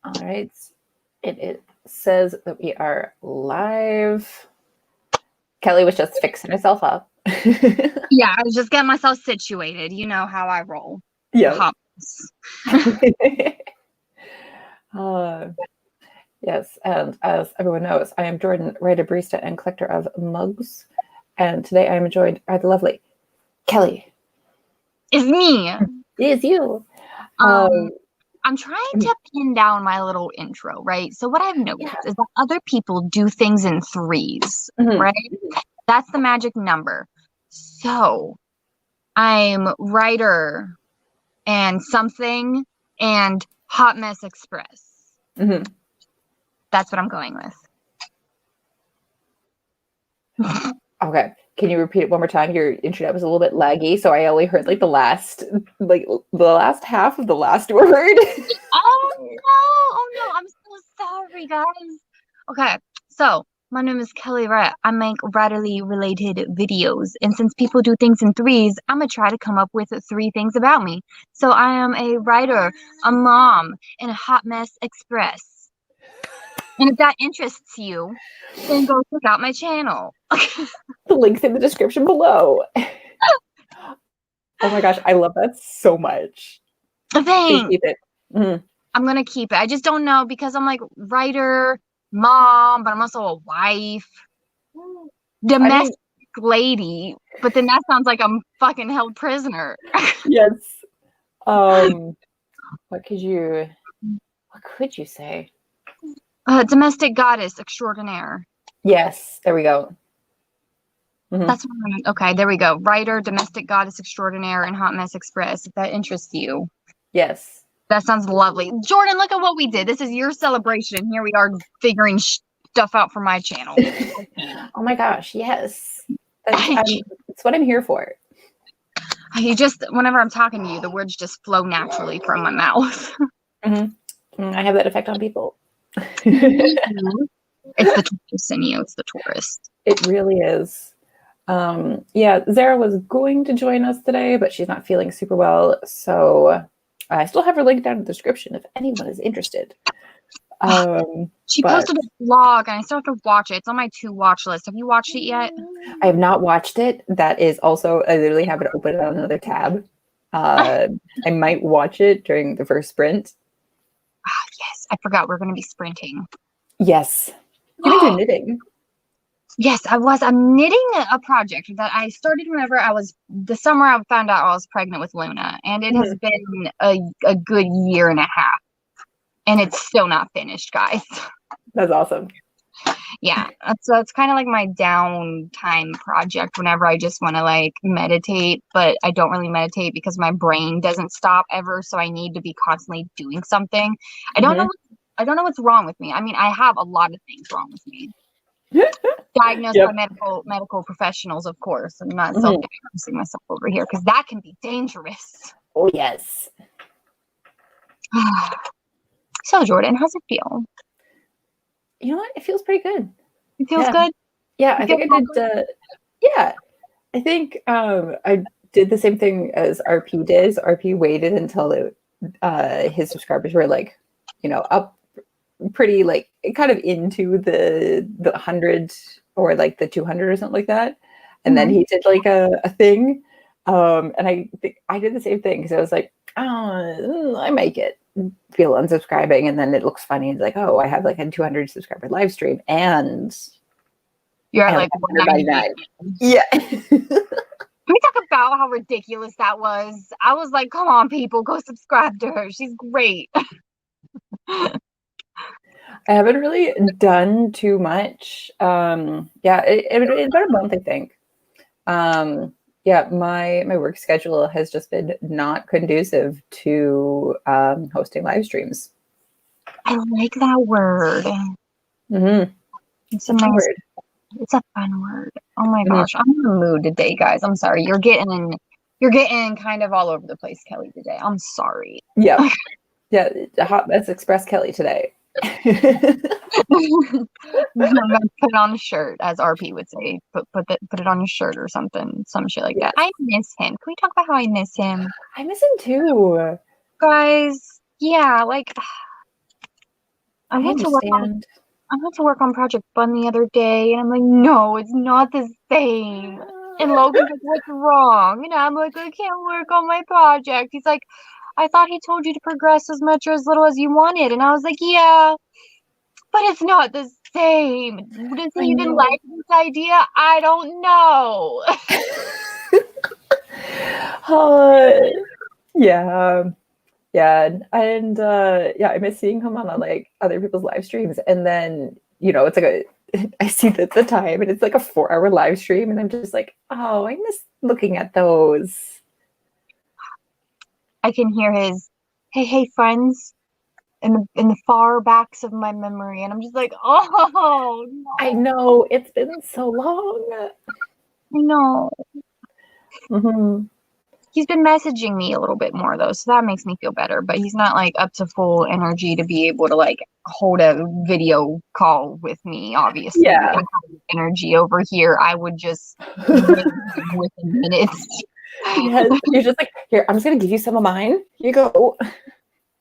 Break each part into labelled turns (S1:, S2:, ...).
S1: All right. It says that we are live. Kelli was just fixing herself up.
S2: Yeah, I was just getting myself situated. You know how I roll.
S1: Yeah. Yes, and as everyone knows, I am Jordan, writer, barista, and collector of mugs. And today I am joined by the lovely Kelli.
S2: It's me.
S1: It is you.
S2: I'm trying to pin down my little intro, right? So what I've noticed is that other people do things in threes, right? That's the magic number. So I'm writer and something and Hot Mess Express. That's what I'm going with.
S1: Okay. Can you repeat it one more time? Your internet was a little bit laggy, so I only heard like the last half of the last word.
S2: Oh no, I'm so sorry, guys. Okay, so my name is Kelli Wright. I make writerly related videos, and since people do things in threes, I'm gonna try to come up with 3 things about me. So I am a writer, a mom, and a hot mess express. And if that interests you, then go check out my channel.
S1: The link's in the description below. Oh my gosh, I love that so much.
S2: Thanks.
S1: Keep it.
S2: I'm gonna keep it. I just don't know because I'm like writer, mom, but I'm also a wife, domestic lady. But then that sounds like I'm fucking held prisoner.
S1: Yes. What could you say?
S2: Domestic goddess extraordinaire.
S1: Yes, there we go.
S2: That's what I'm gonna, okay, there we go. Writer, domestic goddess extraordinaire, and hot mess express. If that interests you.
S1: Yes.
S2: That sounds lovely. Jordan, look at what we did. This is your celebration. Here we are figuring stuff out for my channel.
S1: Oh my gosh, yes. That's what I'm here for.
S2: You just, whenever I'm talking to you, the words just flow naturally from my mouth.
S1: I have that effect on people.
S2: It's the tourist in you. It's the tourist.
S1: It really is. Yeah, Zara was going to join us today, but she's not feeling super well. So I still have her link down in the description if anyone is interested.
S2: She posted a vlog and I still have to watch it. It's on my to watch list. Have you watched it yet?
S1: I have not watched it. That is also, I literally have it open on another tab. I might watch it during the first sprint.
S2: Yes, I forgot we're going to be sprinting.
S1: Yes. You've been doing knitting.
S2: Yes, I was. I'm knitting a project that I started whenever the summer I found out I was pregnant with Luna. And it has been a good year and a half. And it's still not finished, guys.
S1: That's awesome.
S2: Yeah. So it's kind of like my downtime project whenever I just want to like meditate, but I don't really meditate because my brain doesn't stop ever. So I need to be constantly doing something. I don't know what's wrong with me. I mean, I have a lot of things wrong with me. Diagnosed by medical professionals, of course. I'm not self-diagnosing myself over here because that can be dangerous.
S1: Oh, yes.
S2: So, Jordan, how's it feel?
S1: You know what? It feels pretty good.
S2: It feels good?
S1: Yeah, I think I did. I think I did the same thing as RP did. So RP waited until his subscribers were like, up pretty like kind of into the 100 or like the 200 or something like that. And then he did like a thing. And I think I did the same thing because I was like, oh, I might feel unsubscribing, and then it looks funny. It's like, oh, I have like a 200 subscriber live stream, and
S2: you're at like 199.
S1: Yeah.
S2: Can we talk about how ridiculous that was? I was like, come on, people, go subscribe to her. She's great.
S1: I haven't really done too much. It's about a month, I think. My work schedule has just been not conducive to hosting live streams.
S2: I like that word. It's a nice word. It's a fun word. Oh my gosh, I'm in the mood today, guys. I'm sorry. You're getting kind of all over the place, Kelli, today. I'm sorry.
S1: Yeah. Yeah, Hot Mess Express Kelli today.
S2: I'm gonna put it on a shirt, as RP would say. Put it on your shirt or something, some shit like that. I miss him. Can we talk about how I miss him?
S1: I miss him too,
S2: guys. Yeah, like I
S1: I
S2: went to work on
S1: understand.
S2: I went to work on Project Fun the other day, and I'm like, no, it's not the same. And Logan's like, what's wrong? And I'm like, I can't work on my project. He's like, I thought he told you to progress as much or as little as you wanted. And I was like, yeah, but it's not the same. Does he
S1: I
S2: even
S1: know.
S2: like this idea? I don't know.
S1: Yeah. Yeah. And yeah, I miss seeing him on like other people's live streams. And then, it's like I see the time and it's like a 4-hour live stream. And I'm just like, oh, I miss looking at those.
S2: I can hear his, hey, friends, in the far backs of my memory. And I'm just like, oh,
S1: I
S2: no.
S1: know it's been so long.
S2: I know.
S1: Hmm.
S2: He's been messaging me a little bit more though, so that makes me feel better. But he's not like up to full energy to be able to like hold a video call with me, obviously. If I
S1: Yeah.
S2: had energy over here, I would just within minutes.
S1: Yes. You're just like, here, I'm just gonna give you some of mine. Here you go.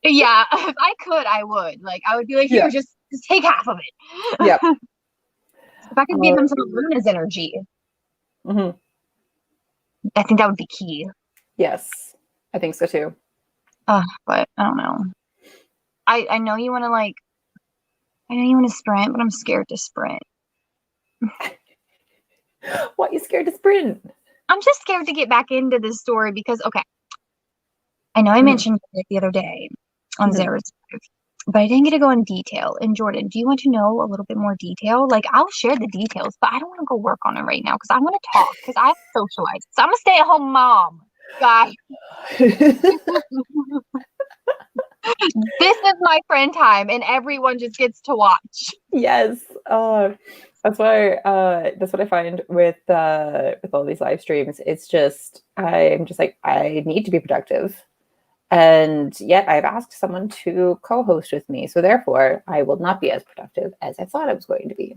S2: Yeah, if I could, I would. Like I would be like,
S1: Yeah.
S2: here, just take half of it.
S1: Yep.
S2: If I could give him some of Luna's energy,
S1: Hmm.
S2: I think that would be key.
S1: Yes. I think so too.
S2: But I don't know. I know you want to like I know you want to sprint, but I'm scared to sprint.
S1: Why are you scared to sprint?
S2: I'm just scared to get back into this story because, okay, I know I
S1: Mhm.
S2: mentioned it the other day on
S1: Mhm.
S2: Zara's live, but I didn't get to go in detail. And Jordan, do you want to know a little bit more detail? Like, I'll share the details, but I don't want to go work on it right now because I want to talk because I socialize. So I'm a stay-at-home mom, guys. This is my friend time, and everyone just gets to watch.
S1: Yes. That's what I find with all these live streams. It's just I'm just like I need to be productive. And yet I've asked someone to co-host with me. So therefore I will not be as productive as I thought I was going to be.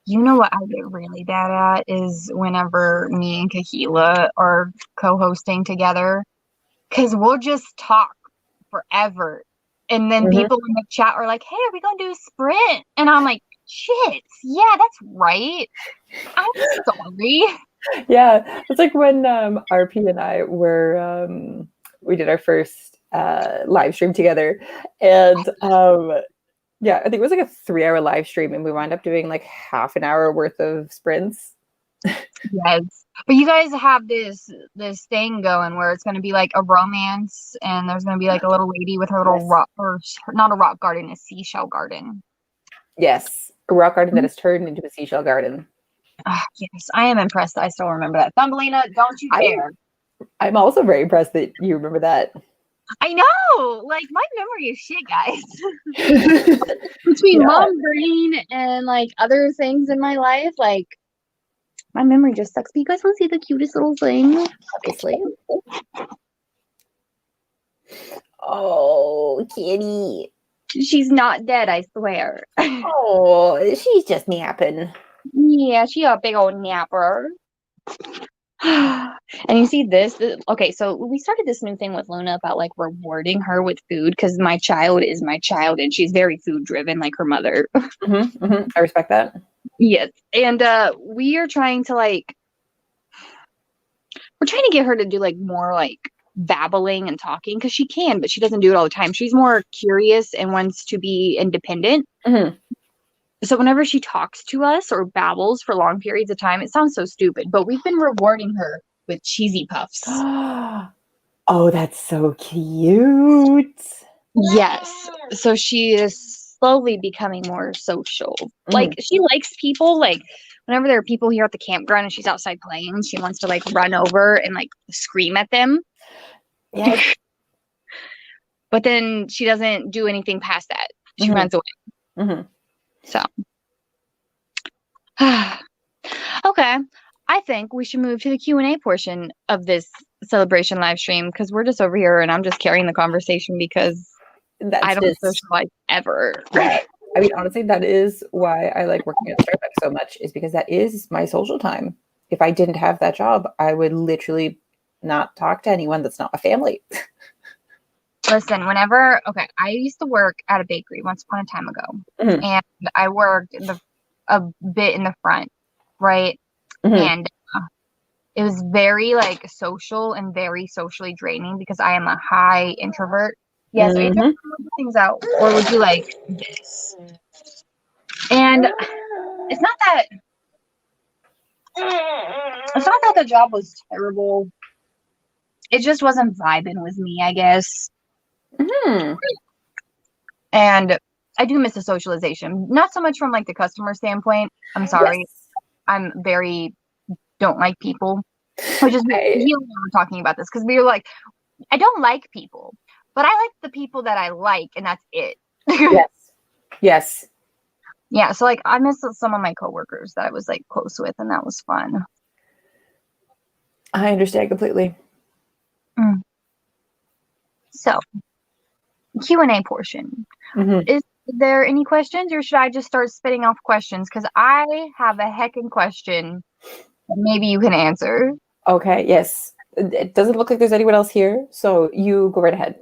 S2: You know what I get really bad at is whenever me and Kahila are co-hosting together, because we'll just talk forever. And then
S1: Mhm.
S2: people in the chat are like, hey, are we going to do a sprint? And I'm like, shit, yeah, that's right. I'm sorry.
S1: Yeah. It's like when RP and I were we did our first live stream together. And yeah, I think it was like a 3-hour live stream and we wound up doing like half an hour worth of sprints.
S2: Yes. But you guys have this thing going where it's going to be like a romance and there's going to be like a little lady with her little
S1: Yes.
S2: rock, or not a rock garden, a seashell garden.
S1: Yes. A rock garden that has turned into a seashell garden.
S2: Yes, I am impressed that I still remember that. Thumbelina, don't you dare.
S1: I'm also very impressed that you remember that.
S2: I know, like my memory is shit, guys. Between
S1: Yeah.
S2: mom brain and like other things in my life, like my memory just sucks. But you guys want to see the cutest little thing?
S1: Obviously. Oh, kitty.
S2: She's not dead, I swear.
S1: Oh, she's just napping.
S2: Yeah, she a big old napper. And you see this, okay, so we started this new thing with Luna about like rewarding her with food because my child is my child and she's very food driven like her mother.
S1: I respect that.
S2: Yes. And we are trying to like we're trying to get her to do like more like babbling and talking because she can, but she doesn't do it all the time. She's more curious and wants to be independent.
S1: Mhm.
S2: So whenever she talks to us or babbles for long periods of time, it sounds so stupid, but we've been rewarding her with cheesy puffs.
S1: Oh, that's so cute.
S2: Yes. So she is slowly becoming more social. Like she likes people. Like whenever there are people here at the campground and she's outside playing, she wants to like run over and like scream at them.
S1: Yes.
S2: But then she doesn't do anything past that. She runs away.
S1: Mhm.
S2: So okay. I think we should move to the Q&A portion of this celebration live stream because we're just over here and I'm just carrying the conversation because
S1: That's
S2: I don't
S1: just
S2: socialize ever.
S1: yeah. I mean, honestly, that is why I like working at Starbucks so much, is because that is my social time. If I didn't have that job, I would literally not talk to anyone that's not my family.
S2: Listen, I used to work at a bakery once upon a time ago,
S1: Mhm.
S2: and I worked a bit in the front, right?
S1: Mhm.
S2: And it was very like social and very socially draining because I am a high introvert. Yes, are you trying
S1: Mhm.
S2: to move things out, or would you like this? And it's not that the job was terrible. It just wasn't vibing with me, I guess.
S1: Mhm.
S2: And I do miss the socialization. Not so much from like the customer standpoint. I'm sorry.
S1: Yes.
S2: I'm very don't like people. Which is
S1: I,
S2: you and I were talking about this because we were like, I don't like people, but I like the people that I like, and that's it.
S1: yes. Yes.
S2: Yeah, so like I miss some of my coworkers that I was like close with, and that was fun.
S1: I understand completely.
S2: Mm. So Q&A portion.
S1: Mhm.
S2: Is there any questions, or should I just start spitting off questions? Because I have a heckin' question that maybe you can answer.
S1: Okay. Yes. It doesn't look like there's anyone else here, so you go right ahead.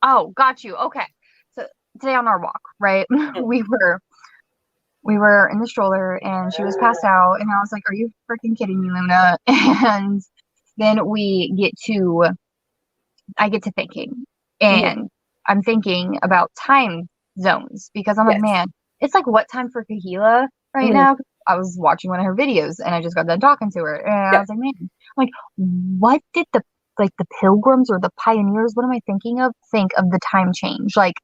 S2: Oh, got you. Okay. So today on our walk, right?
S1: Mhm.
S2: We were in the stroller and she was passed out, and I was like, "Are you freaking kidding me, Luna?" And then I get to thinking,
S1: Mhm.
S2: and I'm thinking about time zones because I'm like,
S1: Yes.
S2: man, it's like what time for Kahila right
S1: Mhm.
S2: now? I was watching one of her videos and I just got done talking to her, and I
S1: Yep.
S2: was like, man, like, what did the pilgrims or the pioneers, what am I thinking of? Think of the time change. Like,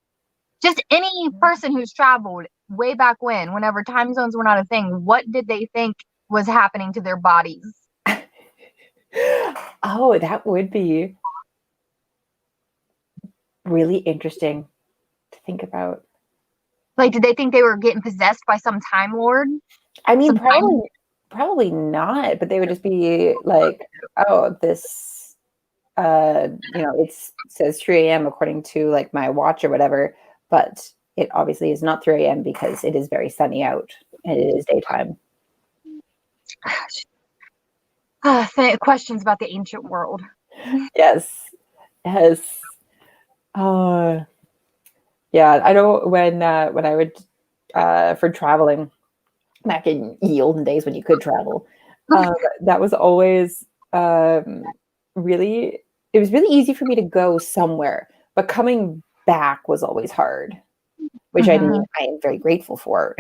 S2: just any person who's traveled way back whenever time zones were not a thing, what did they think was happening to their bodies?
S1: Oh, that would be really interesting to think about.
S2: Like, did they think they were getting possessed by some time lord?
S1: I mean,
S2: Some time.
S1: probably not, but they would just be like, oh, this it says 3 a.m. according to like my watch or whatever, but it obviously is not 3 a.m. because it is very sunny out and it is daytime.
S2: Questions about the ancient world.
S1: Yes. Yes. Uh yeah, I know when I would for traveling back in ye olden days when you could travel, that was always really it was really easy for me to go somewhere, but coming back was always hard, which I mean
S2: Mhm.
S1: I am very grateful for.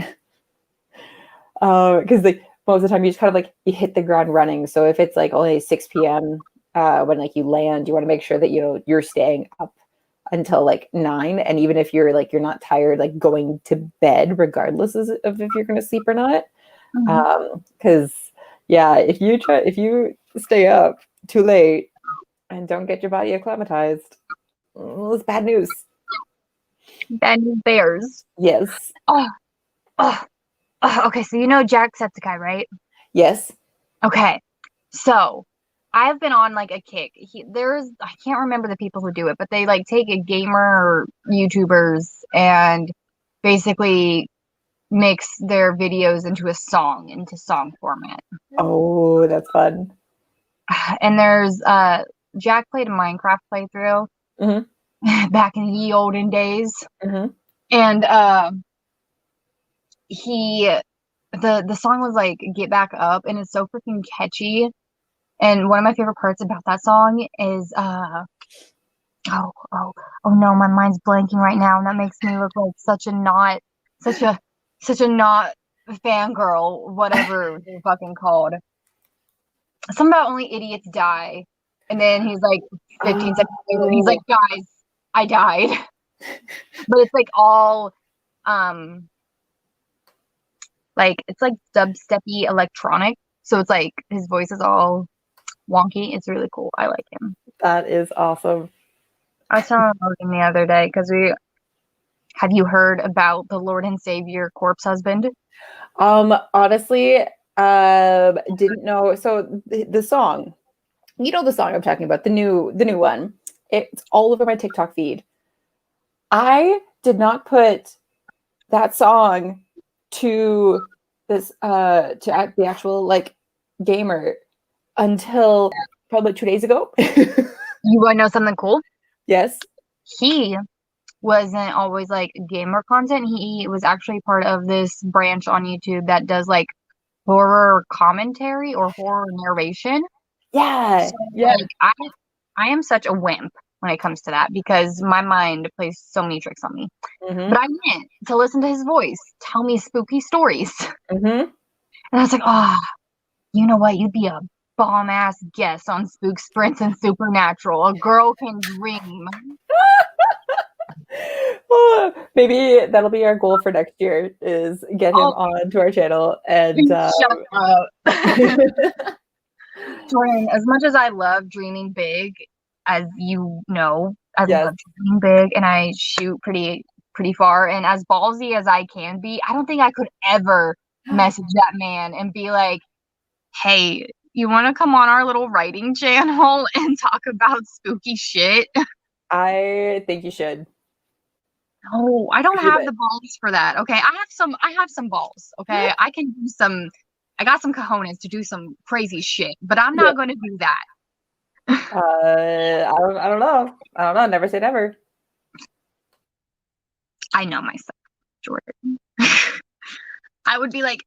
S1: Because like most of the time you just kind of like you hit the ground running. So if it's like only 6 p.m. When like you land, you want to make sure that you're staying up until like 9. And even if you're not tired, like going to bed regardless of if you're going to sleep or not.
S2: Mhm.
S1: Because yeah, if you stay up too late and don't get your body acclimatized, it's bad news.
S2: Bad news bears.
S1: Yes.
S2: Oh, oh, oh, okay, so you know Jacksepticeye, right?
S1: Yes.
S2: Okay, so I've been on like a kick. I can't remember the people who do it, but they like take a gamer YouTubers and basically mix their videos into song format.
S1: Oh, that's fun.
S2: And there's Jack played a Minecraft playthrough
S1: Hmm.
S2: back in the olden days,
S1: Hmm.
S2: and he the song was like "Get Back Up," and it's so freaking catchy. And one of my favorite parts about that song is oh oh oh no, my mind's blanking right now, and that makes me look like such a such a not fangirl, whatever they're fucking called. Something about only idiots die. And then he's like 15 seconds later, he's like,
S1: Oh.
S2: guys, I died. But it's like all um like it's like dubsteppy electronic. So it's like his voice is all wonky. It's really cool. I like him.
S1: That is awesome.
S2: I was telling Logan the other day because we have you heard about the Lord and Savior corpse husband?
S1: Honestly, didn't know. So the song, the song I'm talking about, the new one. It's all over my TikTok feed. I did not put that song to the actual like gamer until probably 2 days ago.
S2: You want to know something cool?
S1: Yes.
S2: he wasn't always like gamer content. He was actually part of this branch on YouTube that does like horror commentary or horror narration.
S1: Yeah.
S2: So
S1: Yeah.
S2: like I am such a wimp when it comes to that because my mind plays so many tricks on me.
S1: Mm-hmm.
S2: But I went to listen to his voice tell me spooky stories.
S1: Mm-hmm.
S2: And I was like, oh, you know what? You'd be a bomb ass guest on Spook Sprints and Supernatural. A girl can dream.
S1: Oh, maybe that'll be our goal for next year is get him
S2: Oh,
S1: onto our channel and
S2: shut up. Jordan, as much as I love dreaming big, as you know, I
S1: yes.
S2: love dreaming big and I shoot pretty far. And as ballsy as I can be, I don't think I could ever message that man and be like, hey, you want to come on our little writing channel and talk about spooky shit?
S1: I think you should.
S2: No, I don't
S1: Do
S2: have
S1: it.
S2: the balls for that. Okay, I have some balls. Okay, I can do some. I got some cojones to do some crazy shit, but I'm
S1: Yeah.
S2: not going to do that.
S1: I don't know. I don't know. Never say never.
S2: I know myself, Jordan. I would be like,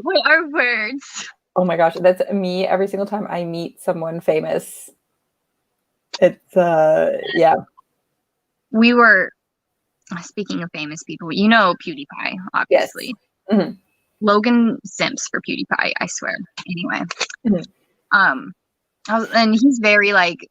S2: what are words?
S1: Oh my gosh, that's me every single time I meet someone famous. It's yeah.
S2: We were speaking of famous people. You know PewDiePie, obviously.
S1: Yes. Mm-hmm.
S2: Logan simps for PewDiePie, I swear. Anyway,
S1: Mm-hmm.
S2: and he's very like,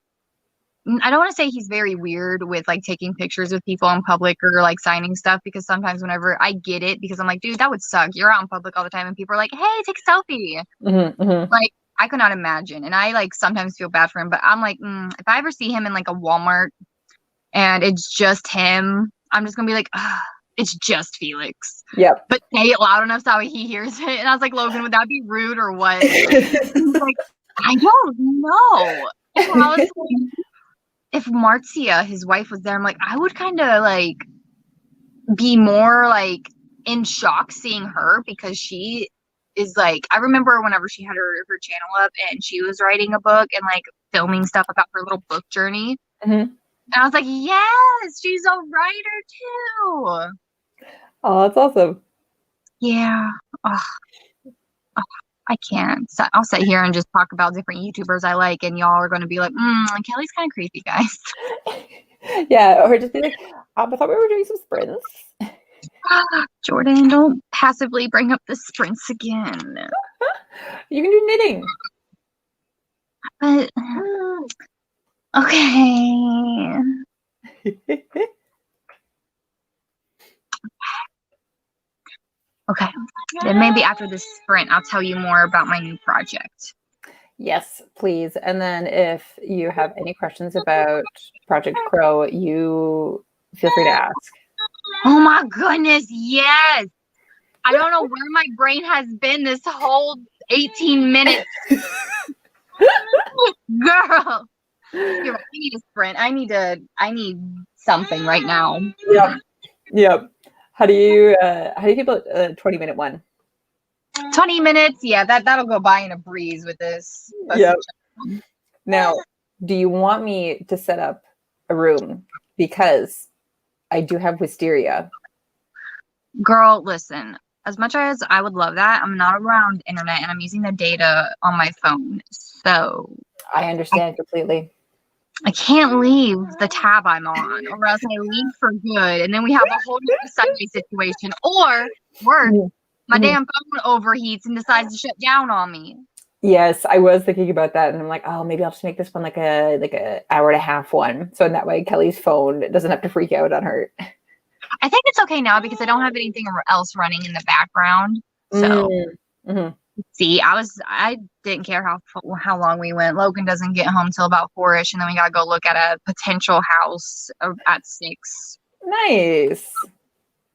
S2: I don't want to say he's very weird with like taking pictures with people in public or like signing stuff because sometimes whenever I get it because I'm like, dude, that would suck. You're out in public all the time and people are like, hey, take a selfie.
S1: Mm-hmm. Mm-hmm.
S2: Like I could not imagine. And I like sometimes feel bad for him, but I'm like, if I ever see him in like a Walmart and it's just him, I'm just gonna be like, it's just Felix.
S1: Yep.
S2: But say it loud enough so he hears it. And I was like, Logan, would that be rude or what? He's like, I don't know. And I was like, if Marcia, his wife, was there, I'm like, I would kind of like be more like in shock seeing her because she is like, I remember whenever she had her channel up and she was writing a book and like filming stuff about her little book journey.
S1: Mm-hmm.
S2: And I was like, yes, she's a writer too.
S1: Oh, that's awesome.
S2: Yeah. I can't. So I'll sit here and just talk about different YouTubers I like, and y'all are going to be like, Kelly's kind of creepy, guys.
S1: Yeah, or just be like, I thought we were doing some sprints.
S2: Jordan, don't passively bring up the sprints again.
S1: You can do knitting.
S2: But, okay. Okay. Then maybe after this sprint, I'll tell you more about my new project.
S1: Yes, please. And then if you have any questions about Project Crow, you feel free to ask.
S2: Oh my goodness, yes. I don't know where my brain has been this whole 18 minutes. Girl. You're right. I need a sprint. I need something right now.
S1: Yep. How do you feel about a 20-minute one?
S2: 20 minutes, yeah, that'll go by in a breeze with this.
S1: Yep. Now, do you want me to set up a room? Because I do have wisteria.
S2: Girl, listen, as much as I would love that, I'm not around internet and I'm using the data on my phone. So
S1: I understand completely.
S2: I can't leave the tab I'm on, or else I leave for good, and then we have a whole new Sunday situation. Or worse, my damn phone overheats and decides to shut down on me.
S1: Yes, I was thinking about that, and I'm like, oh, maybe I'll just make this one like a hour and a half one, so in that way Kelly's phone doesn't have to freak out on her.
S2: I think it's okay now because I don't have anything else running in the background. So. See, I didn't care how long we went. Logan doesn't get home till about 4-ish, and then we gotta go look at a potential house at 6.
S1: Nice.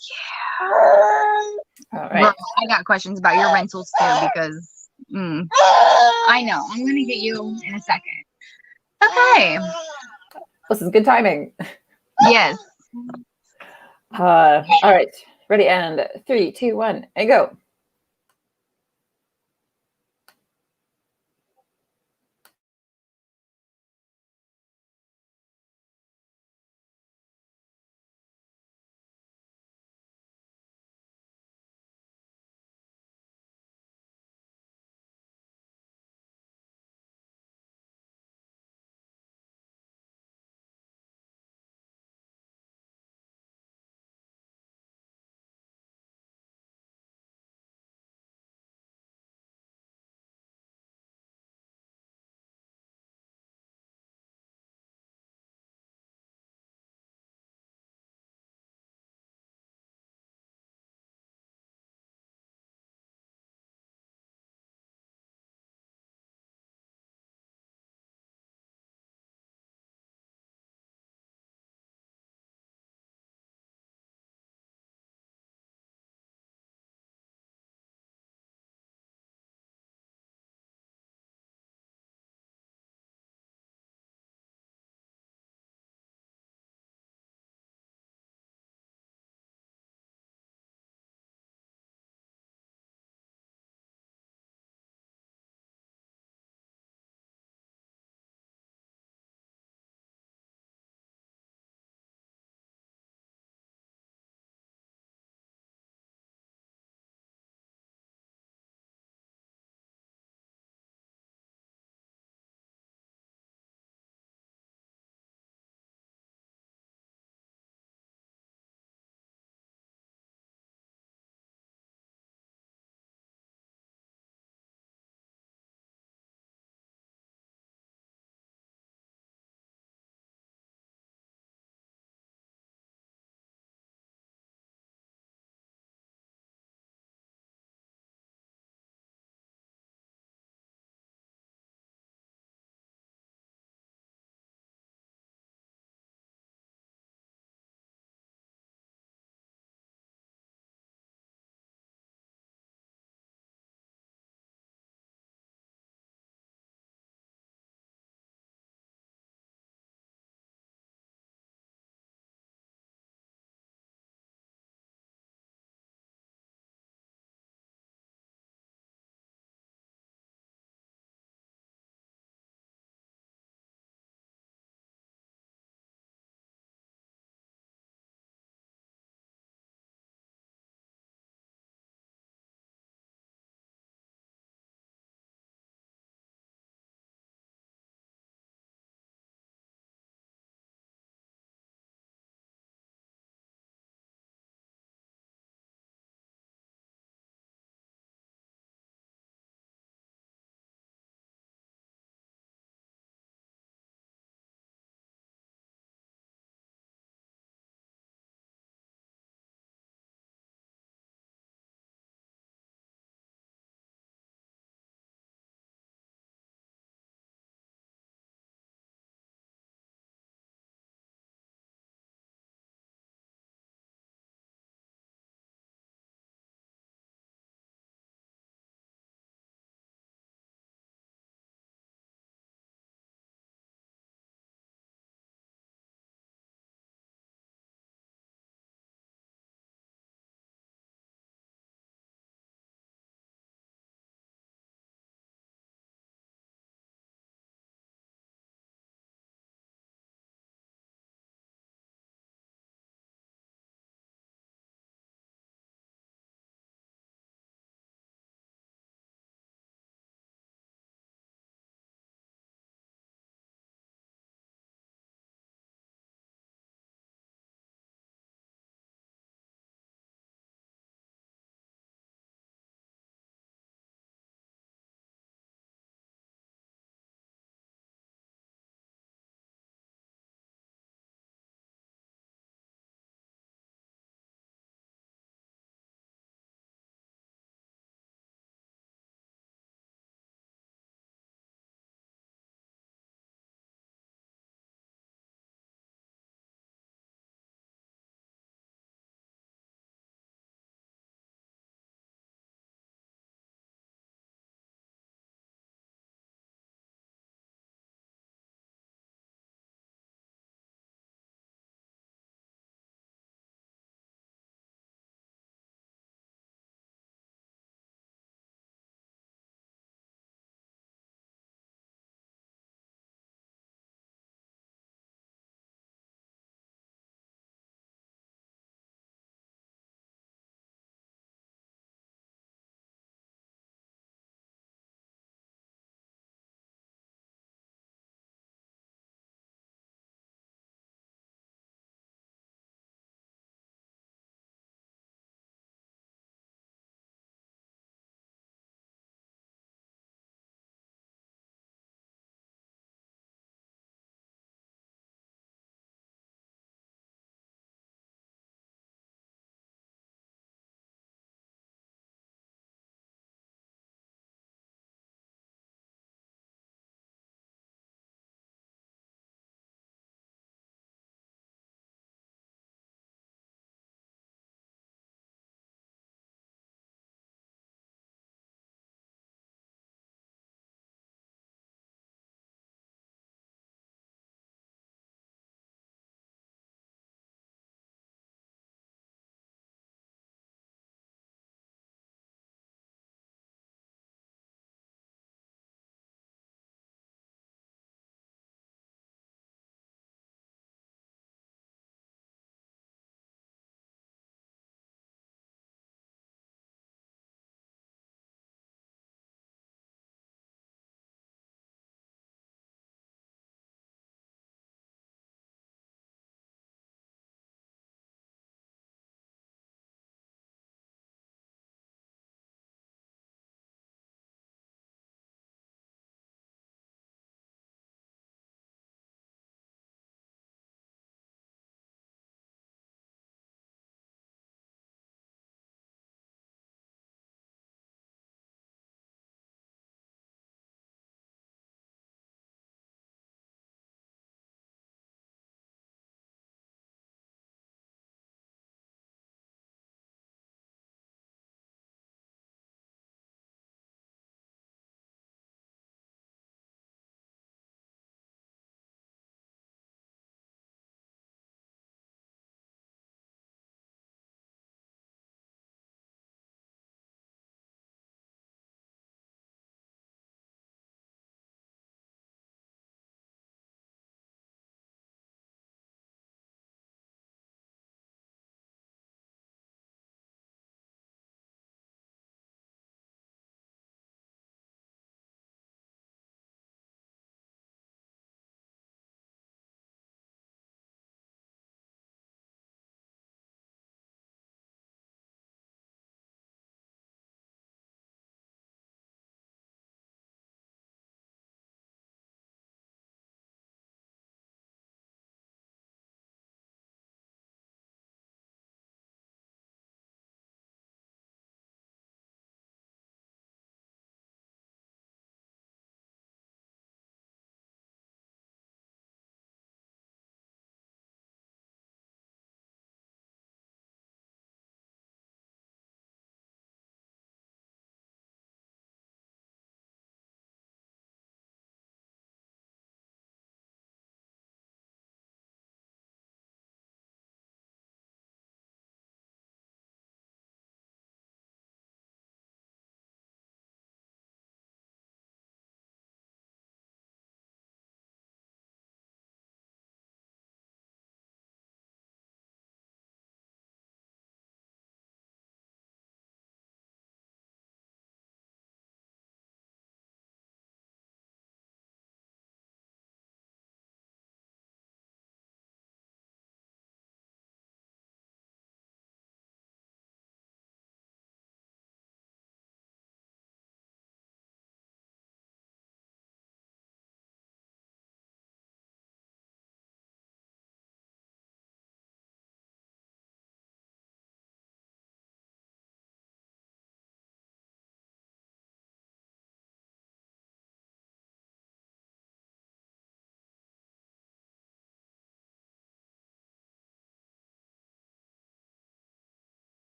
S2: Yeah.
S1: All right.
S2: Girl, I got questions about your rentals too because I know I'm gonna get you in a second. Okay.
S1: This is good timing.
S2: Yes.
S1: All right. Ready? And 3, 2, 1, and go.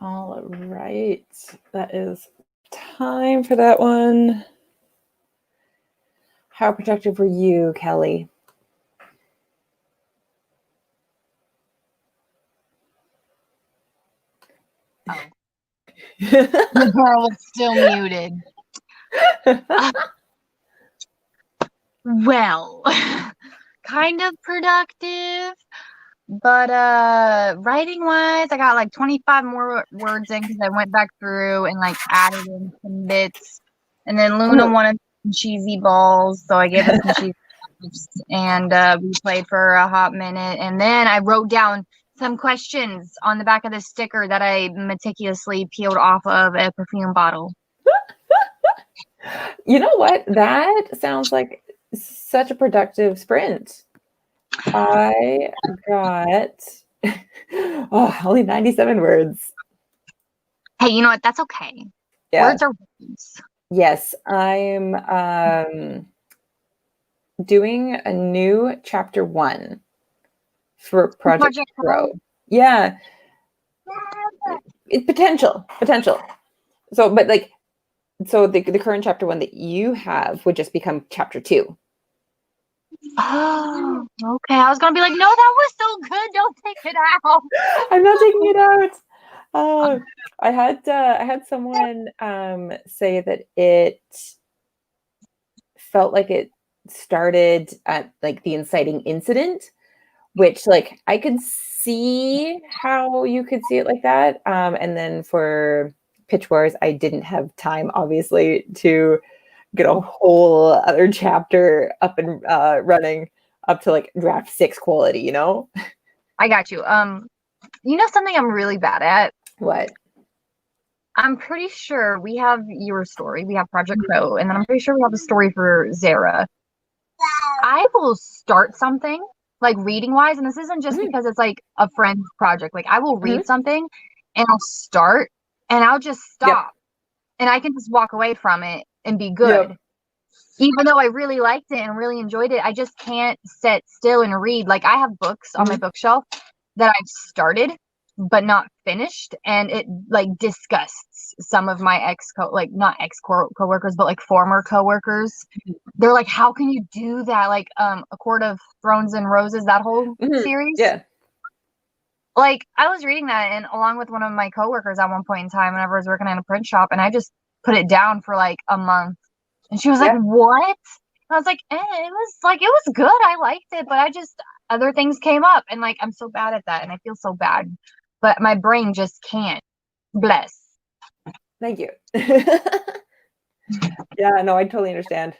S1: All right. That is time for that one. How protective were you, Kelli?
S2: Oh. The girl was still muted. Well, kind of productive, but writing wise, I got like 25 more words in because I went back through and like added in some bits. And then Luna wanted some cheesy balls, so I gave her some cheesy balls, and we played for a hot minute. And then I wrote down some questions on the back of the sticker that I meticulously peeled off of a perfume bottle.
S1: You know what? That sounds like such a productive sprint. I got only 97 words.
S2: Hey, you know what? That's okay.
S1: Yeah.
S2: Words are words.
S1: Yes, I'm doing a new chapter 1 for Project Pro. Yeah. It's potential. So, but like, so the current chapter 1 that you have would just become chapter 2.
S2: Oh, okay. I was gonna be like, no, that was so good. Don't take it out.
S1: I'm not taking it out. I had someone say that it felt like it started at like the inciting incident, which like I could see how you could see it like that. And then for Pitch Wars, I didn't have time, obviously, to get a whole other chapter up and running up to like draft 6 quality, you know?
S2: I got you. You know something I'm really bad at?
S1: What?
S2: I'm pretty sure we have your story. We have Project Pro, and then I'm pretty sure we have a story for Zara. I will start something like reading wise, and this isn't just because it's like a friend's project. Like I will read something and I'll start and I'll just stop and I can just walk away from it and be good. Even though I really liked it and really enjoyed it, I just can't sit still and read. Like I have books on my bookshelf that I've started but not finished, and it like disgusts some of my not ex coworkers, but like former coworkers. They're like, how can you do that? Like A Court of Thrones and Roses, that whole series.
S1: Yeah.
S2: Like I was reading that and along with one of my coworkers at one point in time whenever I was working in a print shop, and I just put it down for like a month. And she was like, what? And I was like, it was good. I liked it, but other things came up, and like I'm so bad at that and I feel so bad. But my brain just can't. Bless.
S1: Thank you. Yeah, no, I totally understand.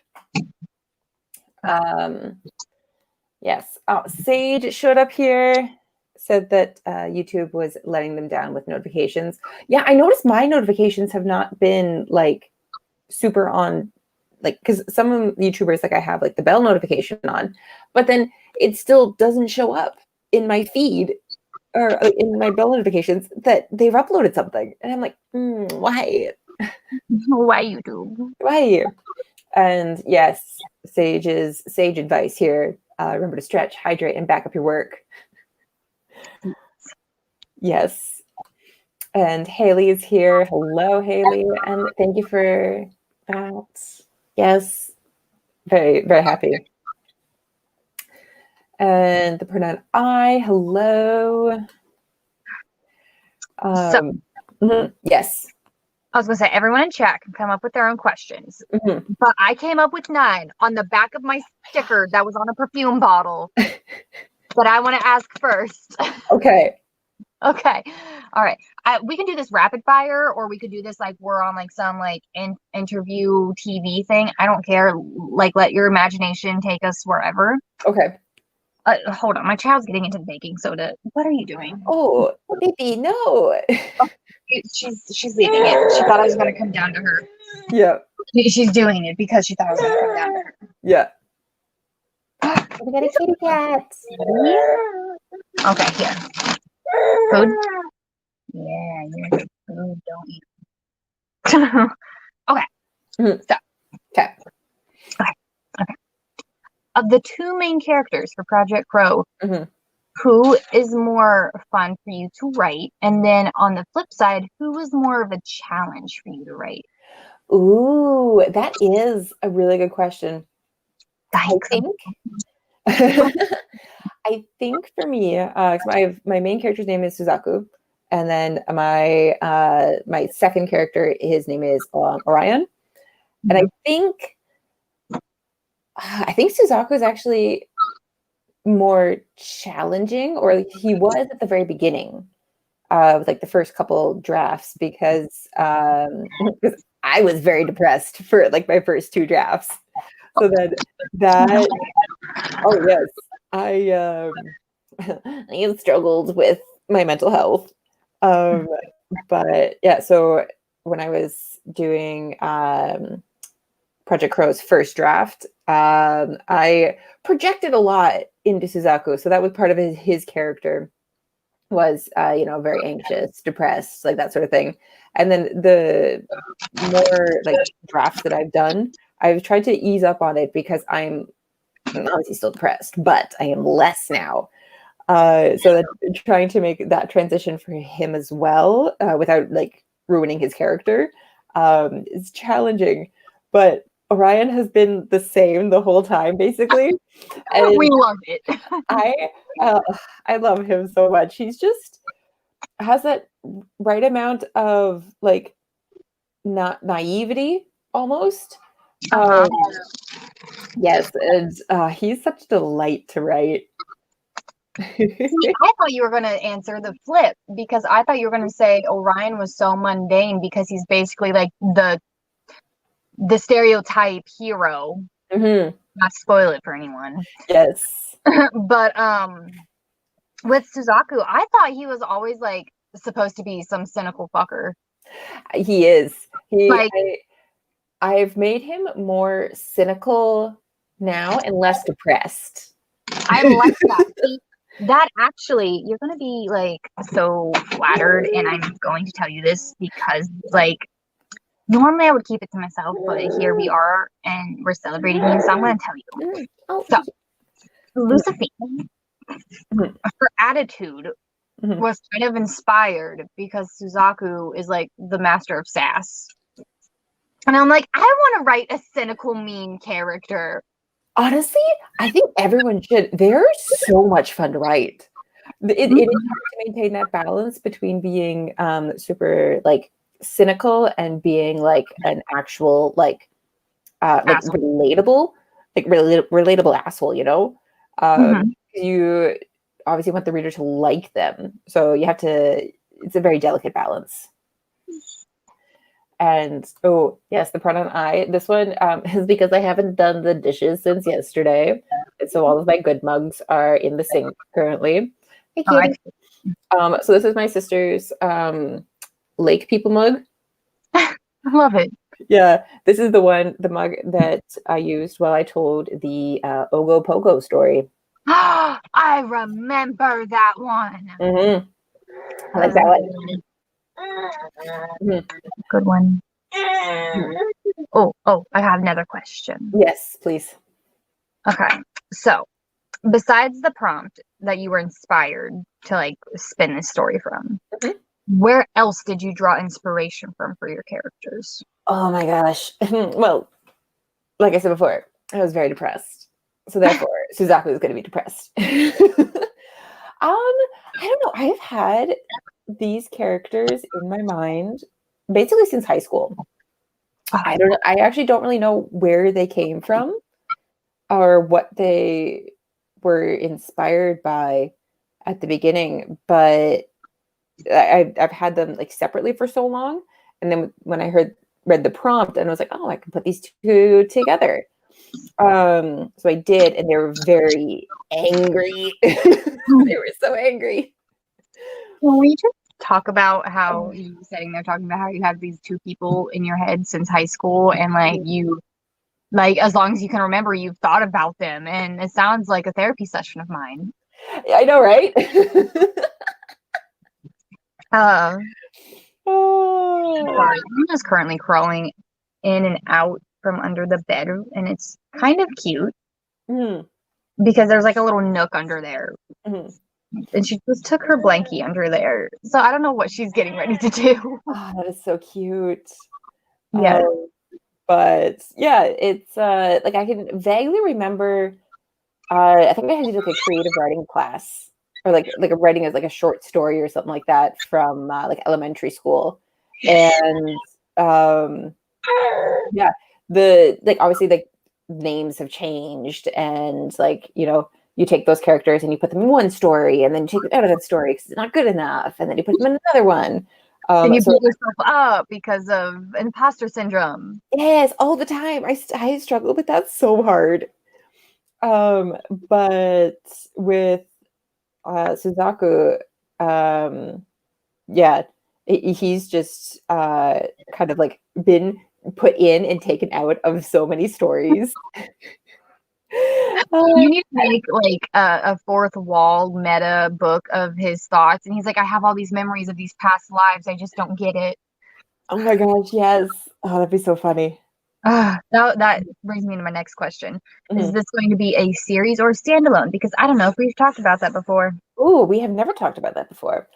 S1: Yes. Oh, Sage showed up here, said that YouTube was letting them down with notifications. Yeah, I noticed my notifications have not been like super on, like, because some of YouTubers, like I have like the bell notification on, but then it still doesn't show up in my feed or in my bell notifications that they've uploaded something. And I'm like, why?
S2: Why YouTube?
S1: Why? And yes, sage advice here. Remember to stretch, hydrate, and back up your work. Yes. And Haley is here. Hello, Haley. And thank you for that. Yes. Very, very happy. And the pronoun I. Hello. Yes.
S2: I was going to say, everyone in chat can come up with their own questions. But I came up with 9 on the back of my sticker that was on a perfume bottle that I want to ask first.
S1: Okay.
S2: Okay. All right. We can do this rapid fire, or we could do this like we're on like some like interview TV thing. I don't care. Like let your imagination take us wherever.
S1: Okay.
S2: Hold on. My child's getting into baking soda. What are you doing?
S1: Oh, baby, no.
S2: She's leaving it. She thought I was going to come down to her.
S1: Yeah.
S2: She's doing it because she thought I was going to come down to her.
S1: Yeah. We got a kitty cat.
S2: Okay, here. Food? Yeah, you're good food. Don't eat. Okay. So.
S1: Okay.
S2: Of the 2 main characters for Project Pro, who is more fun for you to write? And then on the flip side, who was more of a challenge for you to write?
S1: Ooh, that is a really good question. I think I think for me, 'cause my main character's name is Suzaku, and then my second character, his name is Orion, and I think Suzaku is actually more challenging, or he was at the very beginning, with like the first couple drafts, because 'cause I was very depressed for like my first two drafts. So then that, oh yes, I I have struggled with my mental health. Um, but yeah, so when I was doing Project Crow's first draft, I projected a lot into Suzaku. So that was part of his character, was very anxious, depressed, like that sort of thing. And then the more like drafts that I've done, I've tried to ease up on it, because I'm obviously still depressed, but I am less now. So that trying to make that transition for him as well, without like ruining his character, is challenging. But Orion has been the same the whole time, basically. And
S2: we love it.
S1: I uh, I love him so much. He's just has that right amount of like not naivety almost.
S2: Uh-huh.
S1: Yes, and he's such a delight to write.
S2: See, I thought you were going to answer the flip, because I thought you were going to say Orion was so mundane because he's basically like the stereotype hero.
S1: Mm-hmm.
S2: Not spoil it for anyone.
S1: Yes.
S2: But with Suzaku, I thought he was always like supposed to be some cynical fucker.
S1: He is.
S2: Like,
S1: I've made him more cynical now and less depressed.
S2: I like that. See, that actually, you're going to be like so flattered, and I'm going to tell you this because like normally I would keep it to myself, but here we are and we're celebrating you, so I'm going to tell you. So, Lucifer, her attitude was kind of inspired because Suzaku is like the master of sass. And I'm like, I want to write a cynical, mean character.
S1: Honestly, I think everyone should. They're so much fun to write. It is hard to maintain that balance between being super like cynical and being like an actual like relatable, like relatable asshole. You obviously want the reader to like them, so you have to. It's a very delicate balance. And oh yes, the pronoun I. This one is because I haven't done the dishes since yesterday, and so all of my good mugs are in the sink currently. Hey, kitty. So this is my sister's lake people mug.
S2: I love it.
S1: Yeah, this is the mug that I used while I told the Ogo Pogo story.
S2: I remember that one.
S1: Mm-hmm. I like that one.
S2: Mm-hmm. Good one. Oh, I have another question.
S1: Yes, please.
S2: Okay, so besides the prompt that you were inspired to like spin this story from, where else did you draw inspiration from for your characters?
S1: Oh my gosh. Well, like I said before, I was very depressed. So therefore, Suzaku is going to be depressed. I don't know. I've had these characters in my mind basically since high school. I don't know. I actually don't really know where they came from or what they were inspired by at the beginning, but I've had them like separately for so long. And then when I read the prompt, and I was like, oh, I can put these two together. So I did, and they were very angry. They were so angry.
S2: Can we just talk about how you were sitting there talking about how you have these two people in your head since high school, and like you, like as long as you can remember, you've thought about them, and it sounds like a therapy session of mine.
S1: I know, right?
S2: I'm just currently crawling in and out from under the bed, and it's kind of cute because there's like a little nook under there. and she just took her blankie under there. So I don't know what she's getting ready to do.
S1: Oh, that is so cute.
S2: Yeah.
S1: But yeah, it's like I can vaguely remember. I think I had to do like a creative writing class, or like a writing as like a short story or something like that from like elementary school, and yeah, the like obviously like names have changed, and like you take those characters and you put them in one story, and then you take them out of that story because it's not good enough, and then you put them in another one.
S2: And you
S1: So
S2: beat yourself up because of imposter syndrome.
S1: yes, all the time. I struggle with that so hard. But with Suzaku, yeah, he's just kind of like been put in and taken out of so many stories.
S2: You need to make like a fourth wall meta book of his thoughts. And he's like, I have all these memories of these past lives. I just don't get it.
S1: Oh my gosh, yes. Oh, that'd be so funny.
S2: That brings me to my next question. Is
S1: Mhm.
S2: this going to be a series or a standalone? Because I don't know if we've talked about that before.
S1: Oh, we have never talked about that before.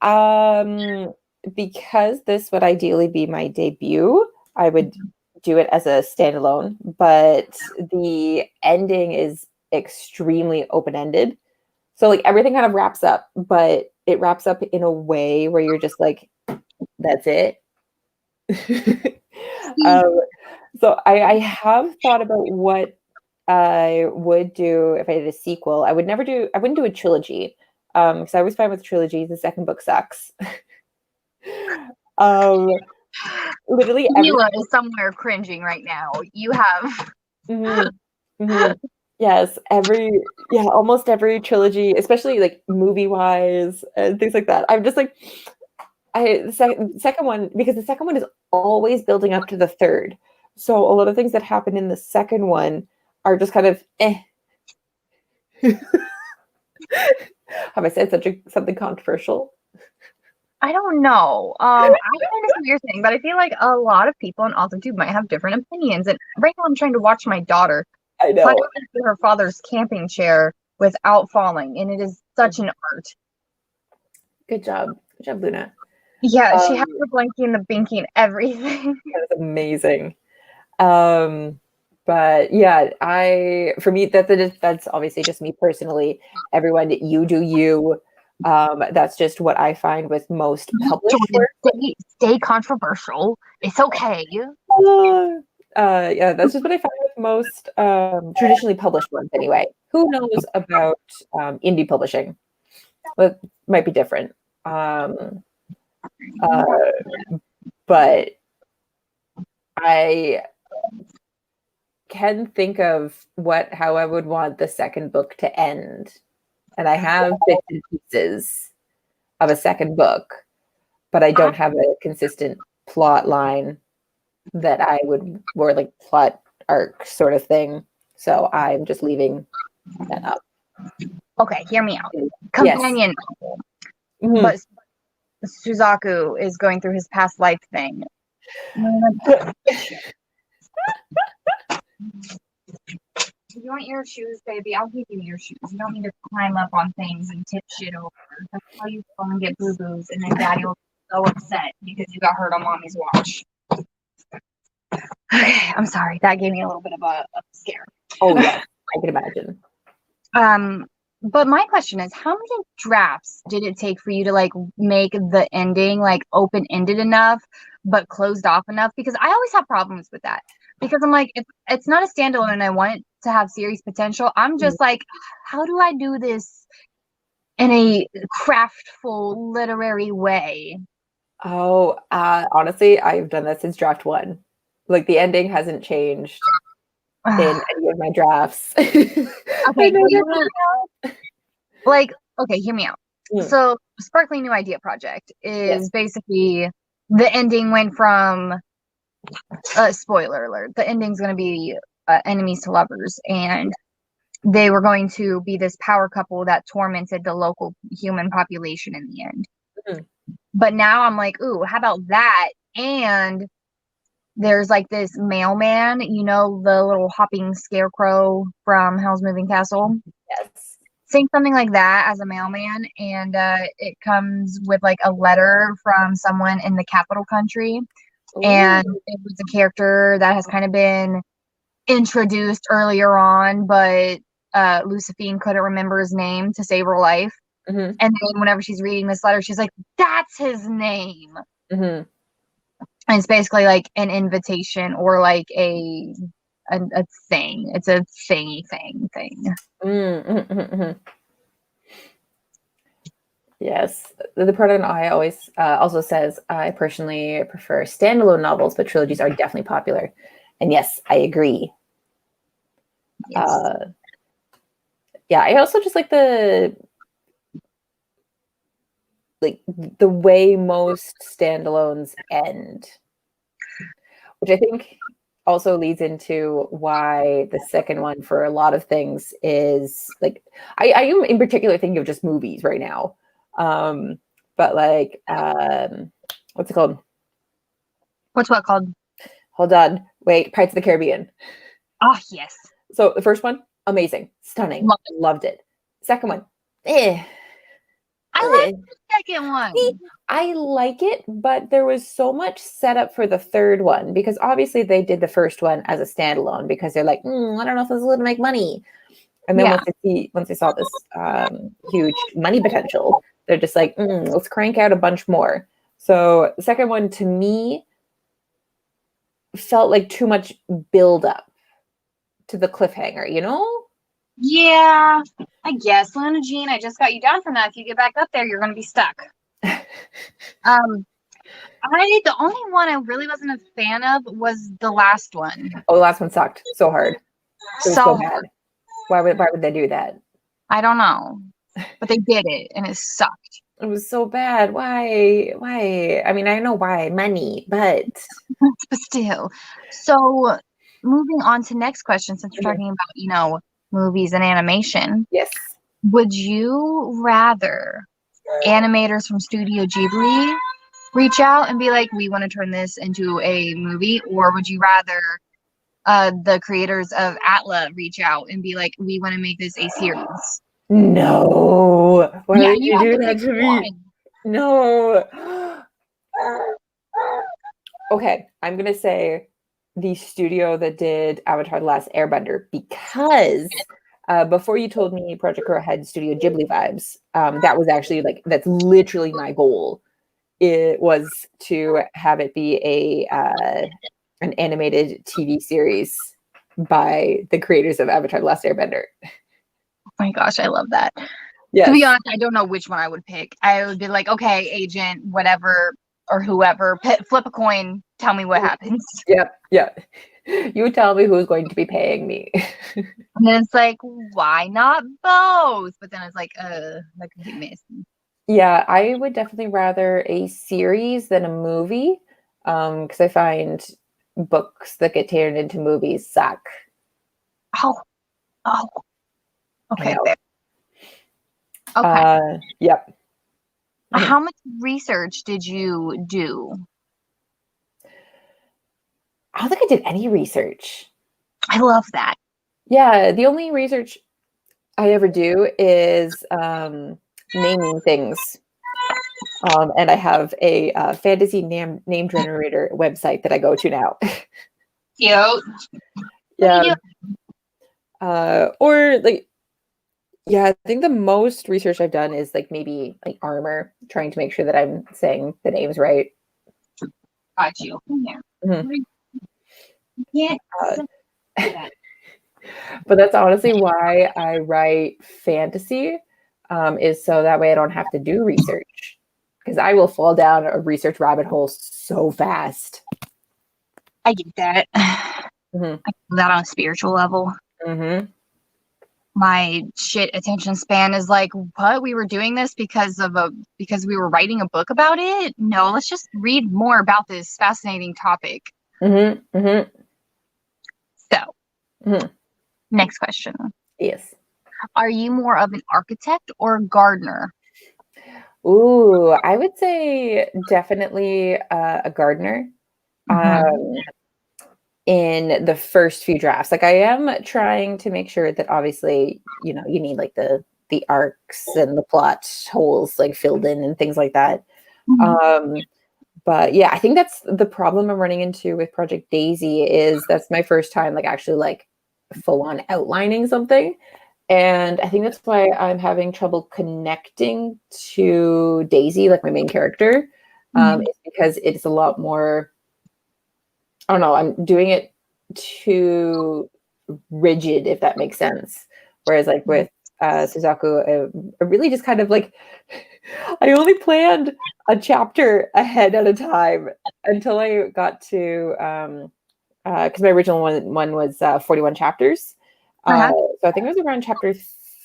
S1: Um, because this would ideally be my debut, I would do it as a standalone, but the ending is extremely open-ended. So like everything kind of wraps up, but it wraps up in a way where you're just like, that's it. um, so I have thought about what I would do if I did a sequel. I wouldn't do a trilogy. Because I always find with trilogies, the second book sucks. um, literally every
S2: Mila is somewhere cringing right now. You have.
S1: mhm, mhm. Yes, almost every trilogy, especially like movie wise and things like that. I'm just like, second one, because the second one is always building up to the third. So a lot of things that happen in the second one are just kind of eh. Have I said something controversial?
S2: I don't know. I kind of see what you're saying, but I feel like a lot of people on AutoTube might have different opinions. And right now, I'm trying to watch my daughter
S1: I
S2: climb
S1: know.
S2: into her father's camping chair without falling, and it is such an art.
S1: Good job. Good job, Luna.
S2: Yeah, she has
S1: Um,
S2: the blankie and the binky and everything.
S1: that is amazing. Um, but yeah, for me that's obviously just me personally. Everyone, you do you. That's just what I find with most published
S2: Jordan,
S1: work.
S2: stay controversial. It's okay.
S1: Yeah, that's just what I find with most traditionally published ones anyway. Who knows about indie publishing? That might be different. Um, uh, but I can think of how I would want the second book to end. And I have bits and pieces of a second book, but I don't have a consistent plot line that I would, or like plot arc sort of thing. So I'm just leaving that up.
S2: Okay, hear me out.
S1: Yes.
S2: Companion,
S1: Mhm.
S2: but Suzaku is going through his past life thing. You want your shoes, baby? I'll give you your shoes. You don't need to climb up on things and tip shit over. That's how you fall and get boo-boos, and then daddy will be so upset because you got hurt on mommy's watch. Okay, I'm sorry. That gave me a little bit of a scare.
S1: Oh yes, I can imagine.
S2: But my question is, how many drafts did it take for you to like make the ending like open-ended enough but closed off enough? Because I always have problems with that. Because I'm like, if it's not a standalone and I want it to have series potential, I'm just like, how do I do this in a craftful literary way?
S1: Oh, honestly, I've done that since draft one. Like the ending hasn't changed in any of my drafts. I
S2: Okay,
S1: know
S2: do you
S1: that.
S2: want like okay, hear me out.
S1: Mm.
S2: So Sparkly New Idea Project is basically the ending went from spoiler alert, the ending's going to be enemies to lovers, and they were going to be this power couple that tormented the local human population in the end.
S1: Mhm.
S2: But now I'm like, ooh, how about that? And there's like this mailman, you know, the little hopping scarecrow from Hell's Moving Castle.
S1: Yes.
S2: saying something like that as a mailman, and it comes with like a letter from someone in the capital country,
S1: Ooh.
S2: and it was a character that has kind of been introduced earlier on, but Lucifine couldn't remember his name to save her life.
S1: Mm-hmm.
S2: And then whenever she's reading this letter, she's like, "That's his name."
S1: Mm-hmm.
S2: And it's basically like an invitation or like a thing. It's a thing.
S1: Mm-hmm. Yes, the pronoun I always also says I personally prefer standalone novels, but trilogies are definitely popular. And yes, I agree.
S2: Yes.
S1: Yeah, I also just like the way most standalones end, which I think also leads into why the second one for a lot of things is like I am in particular thinking of just movies right now. Um, but like what's it called?
S2: What's what called?
S1: Hold on. Wait, Pirates of the Caribbean.
S2: Oh, yes.
S1: So the first one, amazing, stunning,
S2: Love it.
S1: loved it. Second one, eh,
S2: I like
S1: eh.
S2: the second
S1: See,
S2: one.
S1: I like it, but there was so much setup for the third one because obviously they did the first one as a standalone because they're like, I don't know if this is going to make money. And then
S2: Yeah.
S1: once they saw this huge money potential, they're just like, let's crank out a bunch more. So the second one to me felt like too much build up to the cliffhanger, you know?
S2: Yeah, I guess. Luna Jean, I just got you down from that. If you get back up there, you're going to be stuck. The only one I really wasn't a fan of was the last one.
S1: Oh, the last one sucked so hard. It was so
S2: So
S1: bad. Why would they do that?
S2: I don't know, but they did it, and it sucked.
S1: It was so bad. Why? I mean, I know why, money, but
S2: But still. So moving on to next question, since we're
S1: Mhm.
S2: talking about, movies and animation,
S1: Yes.
S2: would you rather animators from Studio Ghibli reach out and be like, we want to turn this into a movie, or would you rather the creators of Atla reach out and be like, we want to make this a series?
S1: No. Why
S2: Yeah,
S1: would
S2: you
S1: you
S2: have to
S1: do
S2: pick
S1: that to me?
S2: one.
S1: No. Okay, I'm gonna say the studio that did Avatar: The Last Airbender because before you told me Project Crow had Studio Ghibli vibes, that was actually that's literally my goal. It was to have it be an animated TV series by the creators of Avatar: The Last Airbender.
S2: Oh my gosh, I love that. To
S1: Yes.
S2: be honest, I don't know which one I would pick. I would be like, okay, agent, whatever, or whoever, flip a coin, tell me what happens.
S1: Yep. Yep. You tell me who's going to be paying me.
S2: And then it's like, why not both? But then it's like, that could be missing.
S1: Yeah, I would definitely rather a series than a movie, because I find books that get turned into movies suck.
S2: Oh, oh,
S1: I
S2: okay,
S1: know.
S2: fair. Okay.
S1: Yep. Mhm.
S2: How much research did you do?
S1: I don't think I did any research.
S2: I love that.
S1: Yeah, the only research I ever do is naming things. And I have a fantasy name generator website that I go to now.
S2: Cute.
S1: Yeah.
S2: You
S1: Or yeah, I think the most research I've done is maybe armor, trying to make sure that I'm saying the names right.
S2: got you. Yeah.
S1: Mhm.
S2: Yeah.
S1: Uh, but that's honestly why I write fantasy, is so that way I don't have to do research because I will fall down a research rabbit hole so fast.
S2: I get that.
S1: Hmm.
S2: I get that on a spiritual level.
S1: Hmm.
S2: My shit attention span is like, what? We were doing this because we were writing a book about it? No, let's just read more about this fascinating topic.
S1: Hmm. Hmm.
S2: So,
S1: Hmm.
S2: next question.
S1: Yes.
S2: Are you more of an architect or a gardener?
S1: Ooh, I would say definitely a gardener.
S2: Mm-hmm.
S1: Um, in the first few drafts. I am trying to make sure that obviously, you need the arcs and the plot holes like filled in and things like that.
S2: Mhm.
S1: But yeah, I think that's the problem I'm running into with Project Daisy is that's my first time like actually like full on outlining something. And I think that's why I'm having trouble connecting to Daisy, like my main character.
S2: Mhm.
S1: It's because it's a lot more, I don't know, I'm doing it too rigid, if that makes sense. Whereas like with Suzaku, I really just kind of like, I only planned a chapter ahead at a time until I got to, because my original one was 41 chapters.
S2: Uh-huh.
S1: So I think it was around chapter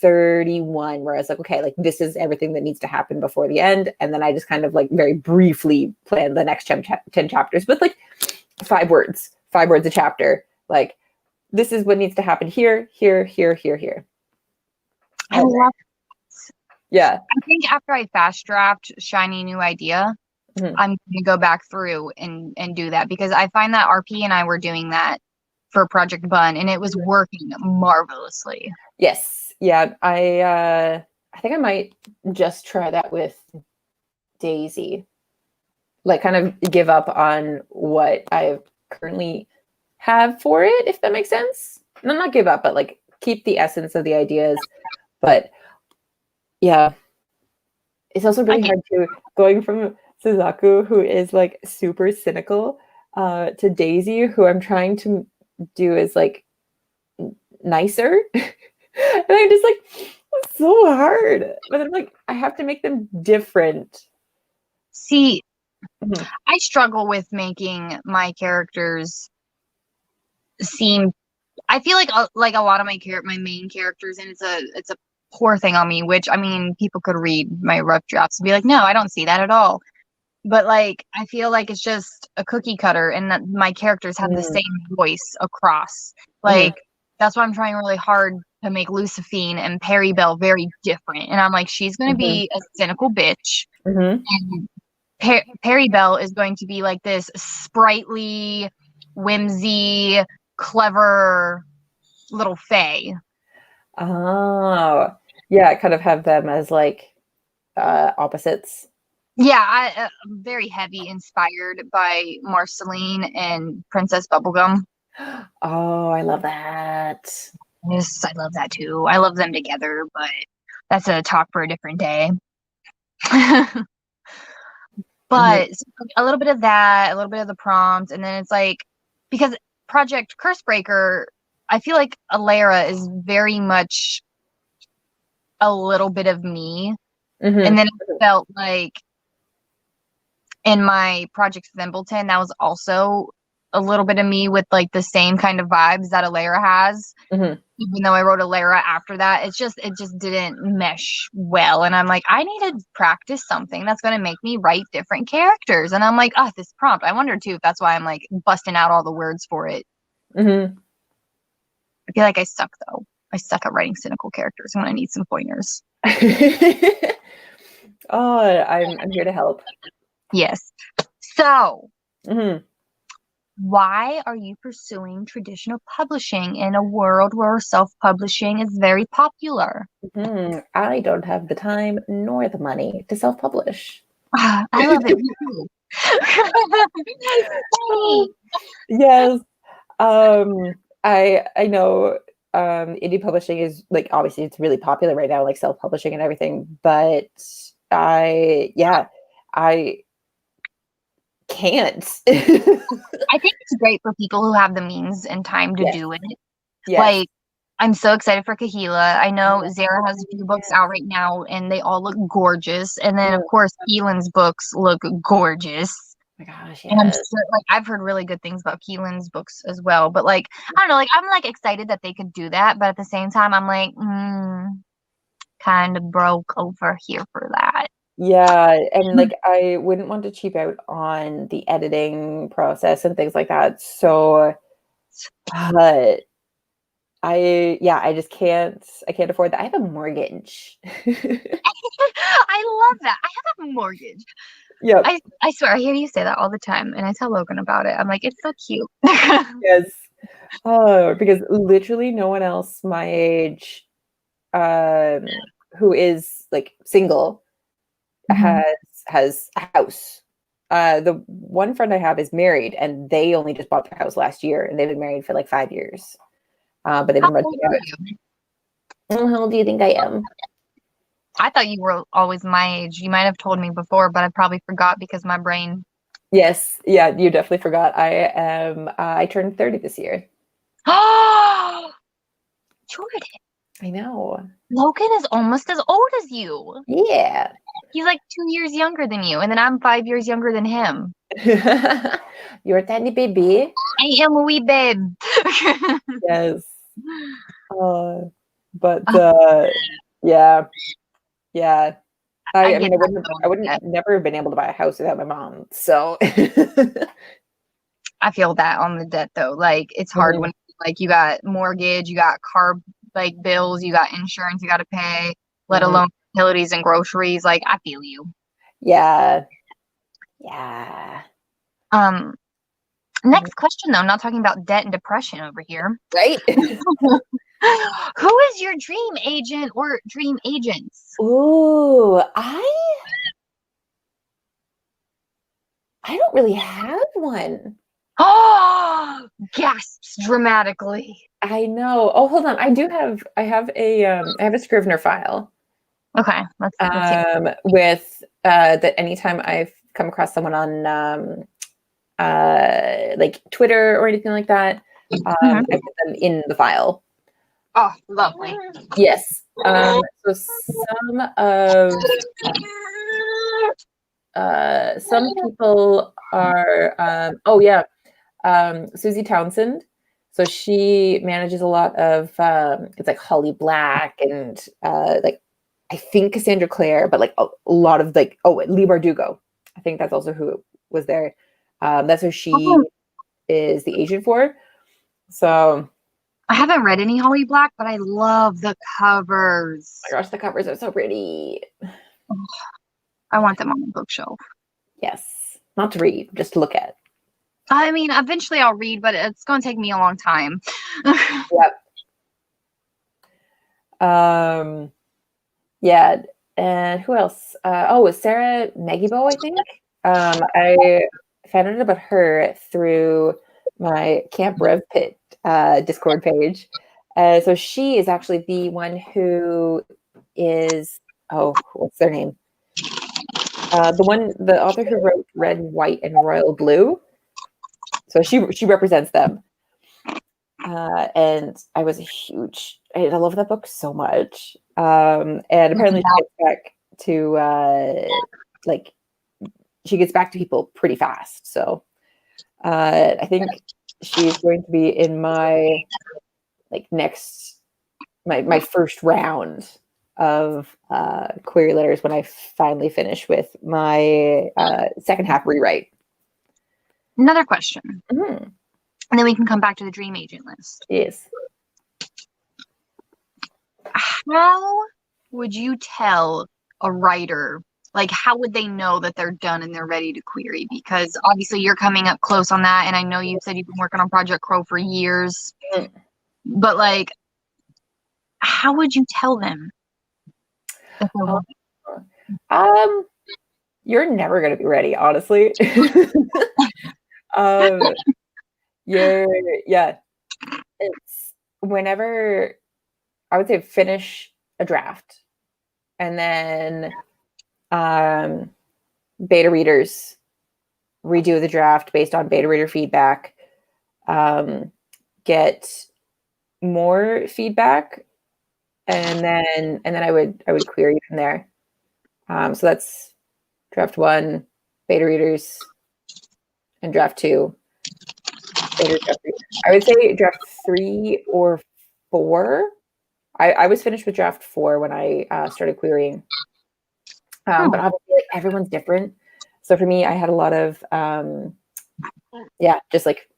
S1: 31 where I was like, okay, like this is everything that needs to happen before the end. And then I just kind of like very briefly planned the next 10 chapters with like 5 words a chapter. Like, this is what needs to happen here, here, here, here, here.
S2: I
S1: And
S2: love.
S1: yeah.
S2: I think after I fast draft Shiny New Idea,
S1: Mhm.
S2: I'm gonna go back through and do that because I find that RP and I were doing that for Project Bun and it was working marvelously.
S1: Yes. Yeah. I think I might just try that with Daisy. Like kind of give up on what I currently have for it, if that makes sense. No, not give up, but like keep the essence of the ideas. But yeah, it's also
S2: I
S1: really
S2: get
S1: hard to going from Suzaku, who is like super cynical, to Daisy, who I'm trying to do is like nicer. And I'm just like, it's so hard. But I'm like, I have to make them different.
S2: see.
S1: Mhm.
S2: I struggle with making my characters seem. I feel like a lot of my main characters, and it's a poor thing on me. Which I mean, people could read my rough drafts and be like, no, I don't see that at all. But like, I feel like it's just a cookie cutter, and that my characters have the
S1: Mm,
S2: same voice across.
S1: mhm,
S2: Like that's why I'm trying really hard to make Luciphine and Perry Bell very different. And I'm like, she's gonna
S1: mhm,
S2: be a cynical bitch,
S1: mhm.
S2: and Perry Bell is going to be like this sprightly, whimsy, clever little fae.
S1: Oh, yeah, kind of have them as like opposites.
S2: Yeah, I'm very heavy inspired by Marceline and Princess Bubblegum.
S1: Oh, I love that.
S2: Yes, I love that too. I love them together, but that's a talk for a different day.
S1: Mhm,
S2: But a little bit of that, a little bit of the prompt, and then it's like because Project Cursebreaker, I feel like Alara is very much a little bit of me. And
S1: mhm,
S2: then it felt like in my Project Thimbleton, that was also a little bit of me with like the same kind of vibes that Alara has.
S1: mhm.
S2: Even though I wrote Alara after that, it just didn't mesh well. And I'm like, I need to practice something that's gonna make me write different characters. And I'm like, oh, this prompt. I wonder too if that's why I'm like busting out all the words for it.
S1: Mhm.
S2: I feel like I suck though. I suck at writing cynical characters when I need some pointers.
S1: Oh, I'm here to help.
S2: Yes. So
S1: Mhm.
S2: why are you pursuing traditional publishing in a world where self-publishing is very popular?
S1: Mhm. I don't have the time nor the money to self-publish.
S2: I love it. Me too.
S1: Oh,
S2: Same.
S1: yes. I know indie publishing is like obviously it's really popular right now, like self-publishing and everything, but I can't.
S2: I think it's great for people who have the means and time to
S1: Yes,
S2: do it.
S1: yes.
S2: Like, I'm so excited for Kahila. I know Zara has a few books out right now, and they all look gorgeous. And then, of
S1: Oh
S2: course, Keelan's books look gorgeous.
S1: my gosh,
S2: And I'm
S1: yes.
S2: sure, like, I've heard really good things about Keelan's books as well. But, like, I don't know, like, I'm, like, excited that they could do that. But at the same time, I'm like, kind of broke over here for that.
S1: Yeah, and like I wouldn't want to cheap out on the editing process and things like that. So, uh, I just I can't afford that. I have a mortgage.
S2: I love that. I have a mortgage.
S1: Yep.
S2: I swear, I hear you say that all the time. And I tell Logan about it. I'm like, it's so cute.
S1: Yes. Oh, because literally no one else my age, um, who is like single has a house. The one friend I have is married, and they only just bought their house last year, and they've been married for like 5 years. But they've been renting out. How old do you think I am?
S2: I thought you were always my age. You might have told me before, but I probably forgot because my brain.
S1: Yes, yeah, you definitely forgot. I am. I turned 30 this year.
S2: Oh, Jordan.
S1: I know.
S2: Logan is almost as old as you.
S1: Yeah.
S2: He's like 2 years younger than you, and then I'm 5 years younger than him.
S1: You're a tiny baby.
S2: I am a wee babe.
S1: Yes. But yeah, yeah. I mean, I wouldn't never have been able to buy a house without my mom. So
S2: I feel that on the debt though. Like it's hard when like you got mortgage, you got car like bills, you got insurance you got to pay, let alone utilities and groceries. Like I feel you.
S1: Yeah. Yeah.
S2: Next question though, I'm not talking about debt and depression over here.
S1: Right?
S2: Who is your dream agent or dream agents?
S1: Ooh, I don't really have one.
S2: Oh, gasps dramatically.
S1: I know. Oh, hold on. I have a Scrivener file.
S2: Okay, let's see.
S1: With that anytime I've come across someone on like Twitter or anything like that, I put them in the file.
S2: Oh, lovely.
S1: Yes. So some people are Susie Townsend. So she manages a lot of it's like Holly Black and like I think Cassandra Clare, but like a lot of like Lee Bardugo. I think that's also who was there. That's who she is the agent for. So
S2: I haven't read any Holly Black, but I love the covers.
S1: Oh my gosh, the covers are so pretty.
S2: I want them on the bookshelf.
S1: Yes. Not to read, just to look at.
S2: I mean, eventually I'll read, but it's going to take me a long time.
S1: Yep. Yeah. And who else? Sarah Meggibo, I think. I found out about her through my Camp Rev Pit Discord page. So she is actually the one who is, what's their name? The author who wrote Red, White, and Royal Blue. So she represents them. And I was I love that book so much. And apparently she gets back to she gets back to people pretty fast. So I think she's going to be in my my first round of query letters when I finally finish with my second half rewrite.
S2: Another question. And then we can come back to the dream agent list.
S1: Yes.
S2: How would you tell a writer, like, how would they know that they're done and they're ready to query? Because obviously you're coming up close on that. And I know you said you've been working on Project Crow for years. But, like, how would you tell them?
S1: You're never going to be ready, honestly. It's whenever I would say finish a draft and then beta readers redo the draft based on beta reader feedback, get more feedback, and then I would query from there. So that's draft 1, beta readers, and draft 2. I would say draft 3 or 4. I was finished with draft 4 when I started querying. But obviously like, everyone's different. So for me, I had a lot of just like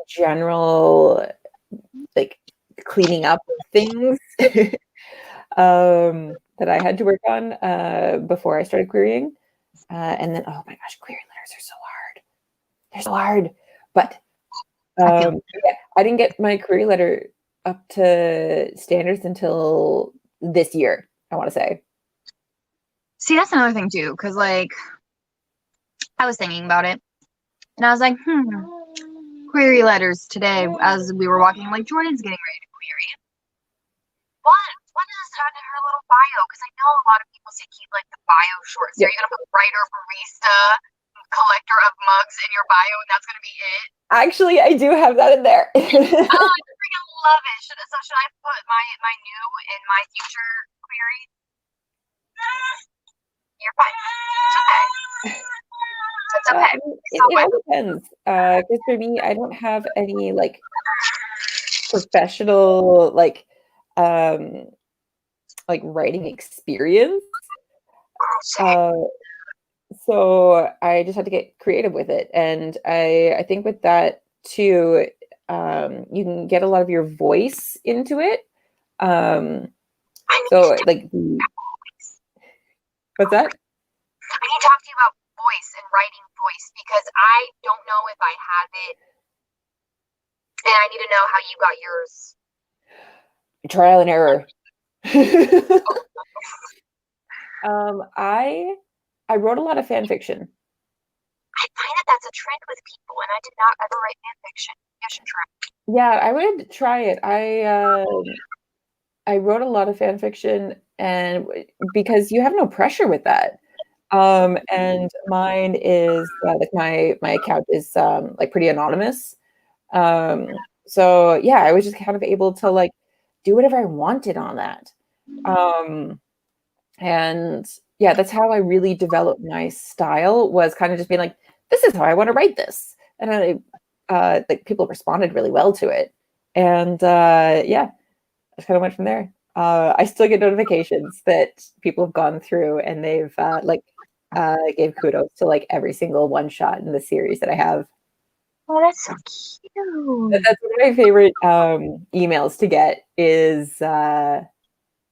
S1: general like cleaning up things that I had to work on before I started querying. And then oh my gosh, query letters are so hard. They're so hard. But I didn't get my query letter up to standards until this year. I want to say.
S2: See, that's another thing too, because like I was thinking about it, and I was like, query letters today as we were walking. I'm like, Jordan's getting ready to query. What is on her little bio? Because I know a lot of people say keep like the bio short. So you're gonna put writer, barista, collector of mugs in your bio, and that's gonna be it.
S1: Actually, I do have that in there.
S2: Oh, I freaking love it. Should I put my new and my future query? You're fine. It's okay. It's okay.
S1: It all depends. Because for me, I don't have any like professional like writing experience. So I just had to get creative with it. And I think with that too, you can get a lot of your voice into it. So like what's that?
S2: I need to talk to you about voice and writing voice because I don't know if I have it. And I need to know how you got yours.
S1: Trial and error. I wrote a lot of fan fiction.
S2: I find that that's a trend with people, and I did not ever write fan fiction. I should try.
S1: Yeah, I would try it. I wrote a lot of fan fiction, and because you have no pressure with that. And mine is like my account is like pretty anonymous. So yeah, I was just kind of able to like do whatever I wanted on that. And yeah, that's how I really developed my style, was kind of just being like, this is how I want to write this. And I like people responded really well to it. And yeah, I just kind of went from there. I still get notifications that people have gone through and they've gave kudos to like every single one shot in the series that I have.
S2: Oh, that's so cute.
S1: That's one of my favorite emails to get is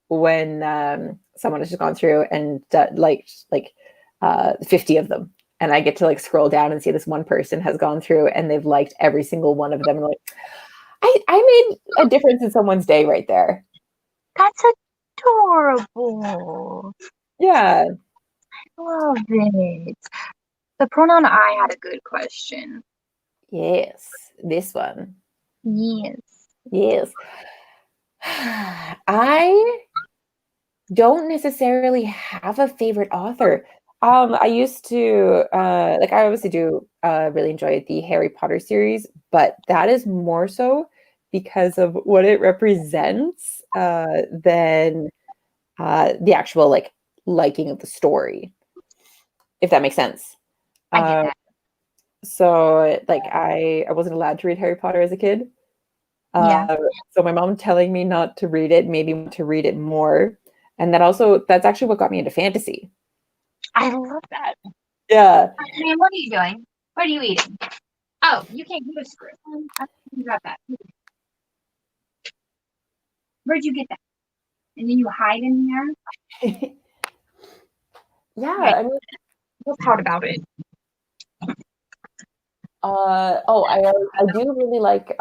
S1: when someone has just gone through and liked like 50 of them. And I get to like scroll down and see this one person has gone through and they've liked every single one of them. And like, I made a difference in someone's day right there.
S2: That's adorable.
S1: Yeah.
S2: I love it. The pronoun I had a good question.
S1: Yes. This one.
S2: Yes.
S1: Yes. I don't necessarily have a favorite author. I used to like I obviously do really enjoy the Harry Potter series, but that is more so because of what it represents than the actual like liking of the story, if that makes sense.
S2: I get that.
S1: So like I wasn't allowed to read Harry Potter as a kid.
S2: Yeah.
S1: So my mom telling me not to read it made me want to read it more. And that's actually what got me into fantasy.
S2: I love that.
S1: Yeah.
S2: Man, what are you doing? What are you eating? Oh, you can't get a screw. I can grab that. Where'd you get that? And then you hide in there?
S1: Yeah.
S2: Right.
S1: I mean,
S2: We'll talk about it.
S1: I do really like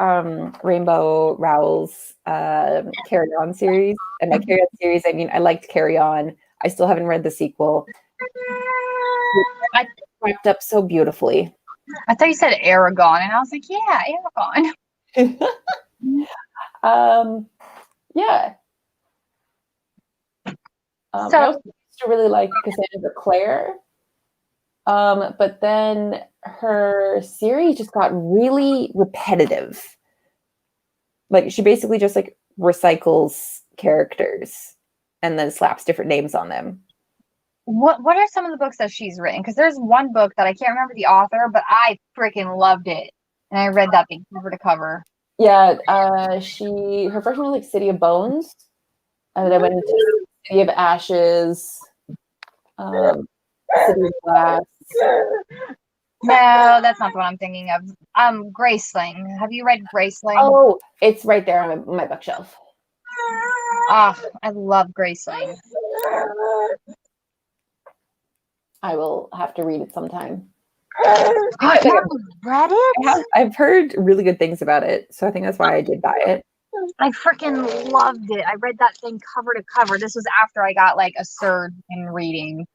S1: Rainbow Rowell's Carry On series. And by Carry On series, I mean I liked Carry On. I still haven't read the sequel. It wrapped up so beautifully.
S2: I thought you said Aragon, and I was like, yeah, Aragon.
S1: Yeah. I also used to really like Cassandra Clare. But then her series just got really repetitive. Like she basically just like recycles characters and then slaps different names on them.
S2: What are some of the books that she's written? Because there's one book that I can't remember the author, but I freaking loved it. And I read that thing cover to cover.
S1: Yeah, her first one was like City of Bones. And then I went into City of Ashes, City of Glass.
S2: No, that's not what I'm thinking of. Graceling. Have you read Graceling?
S1: Oh, it's right there on my bookshelf.
S2: Oh, I love Graceling.
S1: I will have to read it sometime.
S2: You haven't read it?
S1: I've heard really good things about it, so I think that's why I did buy it.
S2: I freaking loved it. I read that thing cover to cover. This was after I got like a surge in reading.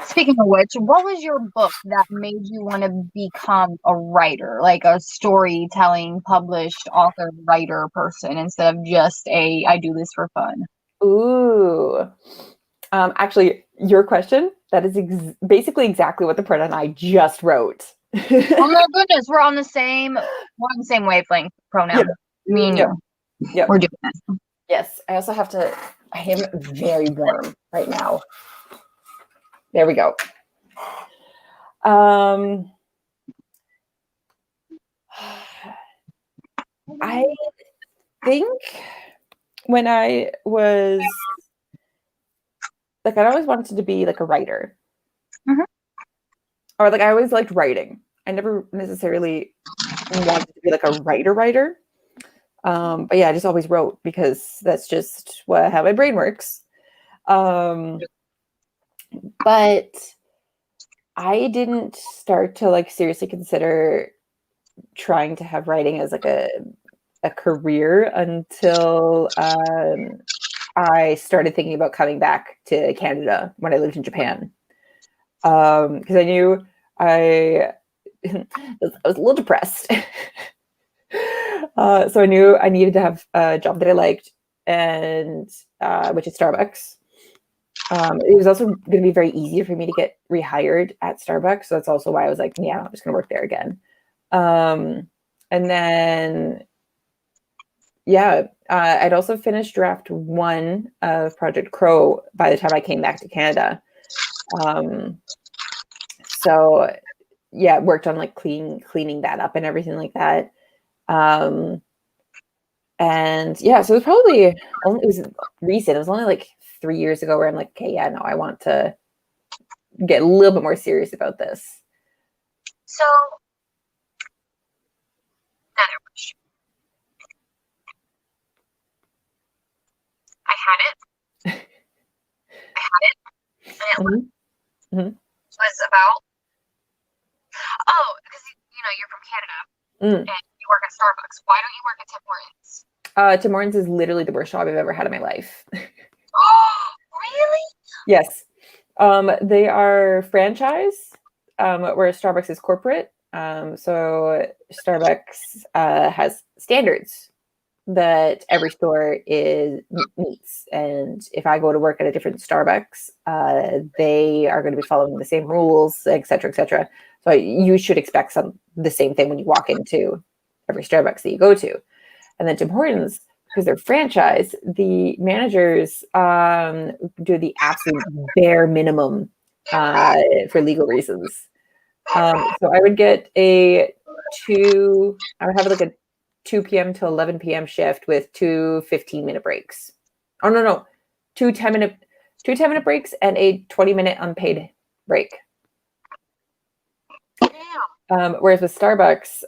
S2: Speaking of which, what was your book that made you want to become a writer, like a storytelling, published author, writer person, instead of just I do this for fun?
S1: Ooh. Actually, your question, that is basically exactly what the pronoun I just wrote.
S2: Oh my goodness, we're on the same wavelength pronoun.
S1: Yep.
S2: Me and you.
S1: Yep.
S2: We're doing this.
S1: Yes. I also have to, I am very warm right now. There we go. I think when I was like, I always wanted to be like a writer.
S2: Mm-hmm.
S1: Or like I always liked writing. I never necessarily wanted to be like a writer. But yeah, I just always wrote because that's just how my brain works. But I didn't start to like seriously consider trying to have writing as like a career until I started thinking about coming back to Canada when I lived in Japan. Because I knew I was a little depressed. So I knew I needed to have a job that I liked, and which is Starbucks. It was also going to be very easy for me to get rehired at Starbucks. So that's also why I was like, yeah, I'm just going to work there again. And then, yeah, I'd also finished draft 1 of Project Crow by the time I came back to Canada. So yeah, worked on like cleaning that up and everything like that. And yeah, so it was recent. It was only like 3 years ago where I'm like, okay, yeah, no, I want to get a little bit more serious about this.
S2: So, another question. I had it. And it was about, because you're from Canada and you work at Starbucks. Why don't you work at Tim Hortons?
S1: Tim Hortons is literally the worst job I've ever had in my life.
S2: Oh, really?
S1: Yes. They are franchise, whereas Starbucks is corporate. So Starbucks has standards that every store meets. And if I go to work at a different Starbucks, they are going to be following the same rules, et cetera, et cetera. So you should expect the same thing when you walk into every Starbucks that you go to. And then Tim Hortons, because they're franchise, the managers do the absolute bare minimum for legal reasons. So I would get I would have like a 2 p.m. to 11 p.m. shift with 2 15-minute breaks. Oh, no. 2 10-minute breaks and a 20-minute unpaid break. Whereas with Starbucks,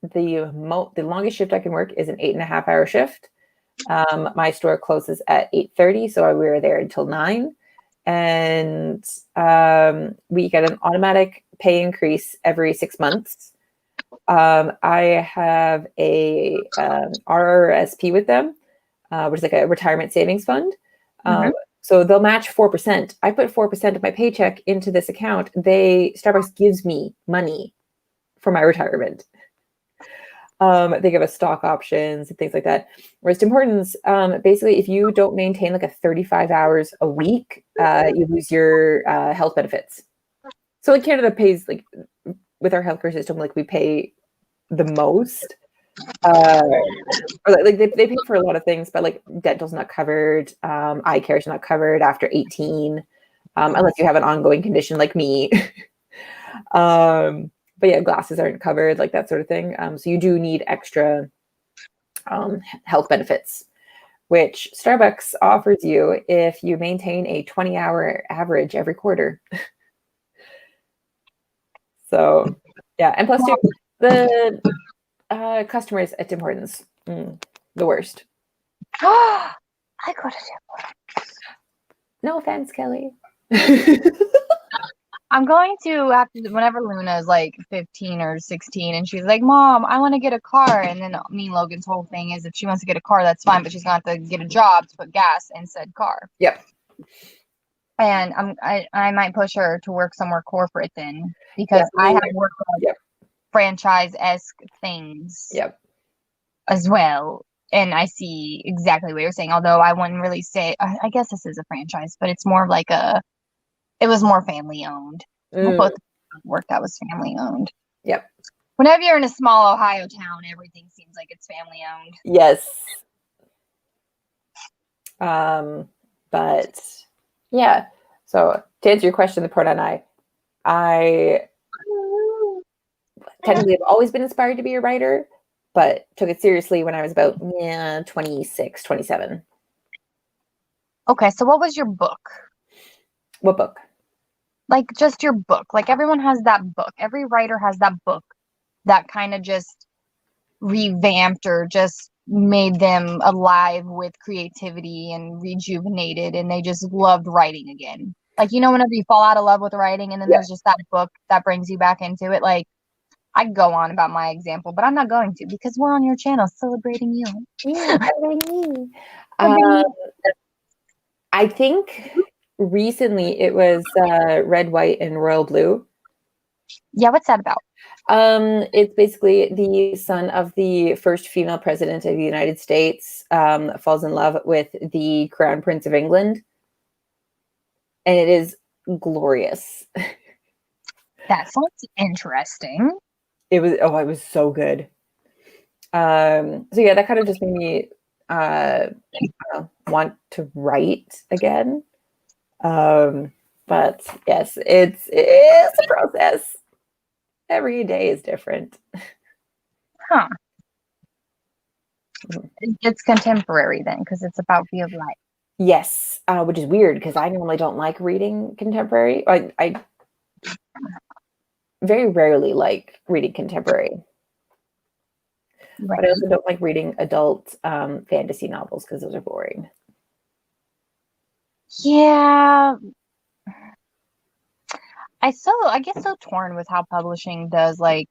S1: the longest shift I can work is an 8.5-hour shift. My store closes at 8:30, so we were there until 9. And we get an automatic pay increase every 6 months. I have a RRSP with them, which is like a retirement savings fund. So they'll match 4%. I put 4% of my paycheck into this account. Starbucks gives me money for my retirement. They give us stock options and things like that. Whereas Tim Hortons, basically, if you don't maintain like a 35 hours a week, you lose your health benefits. So like Canada pays, like with our healthcare system, like we pay the most. Or like they pay for a lot of things, but like dental's not covered, eye care is not covered after 18, unless you have an ongoing condition like me. But yeah, glasses aren't covered, like that sort of thing. So you do need extra health benefits, which Starbucks offers you if you maintain a 20-hour average every quarter. So yeah, and plus too, the customers at Tim Hortons, the worst.
S2: I go to Tim Hortons.
S1: No offense, Kelli.
S2: I'm going to have to, whenever Luna is like 15 or 16 and she's like, Mom, I want to get a car. And then me and Logan's whole thing is if she wants to get a car, that's fine, but she's going to have to get a job to put gas in said car.
S1: Yep.
S2: And I might push her to work somewhere corporate then because I have worked on franchise-esque things as well. And I see exactly what you're saying, although I wouldn't really say, I guess this is a franchise, but it's more like it was more family owned. Both work that was family owned.
S1: Yep.
S2: Whenever you're in a small Ohio town, everything seems like it's family owned.
S1: Yes. But yeah. So to answer your question, the pronoun I technically have always been inspired to be a writer, but took it seriously when I was about 26, 27.
S2: Okay, so what was your book?
S1: What book?
S2: Like just your book. Like everyone has that book. Every writer has that book that kind of just revamped or just made them alive with creativity and rejuvenated, and they just loved writing again. Like, whenever you fall out of love with writing and then there's just that book that brings you back into it. Like, I could go on about my example, but I'm not going to because we're on your channel celebrating you.
S1: I think recently it was Red, White, and Royal Blue.
S2: Yeah, what's that about?
S1: It's basically the son of the first female president of the United States falls in love with the Crown Prince of England. And it is glorious.
S2: That sounds interesting.
S1: It was so good. So yeah, that kind of just made me want to write again. But yes, it's a process. Every day is different.
S2: Huh. It's contemporary then, because it's about view of life.
S1: Yes, which is weird because I normally don't like reading contemporary. I very rarely like reading contemporary. Right. But I also don't like reading adult fantasy novels because those are boring.
S2: Yeah. I get so torn with how publishing does like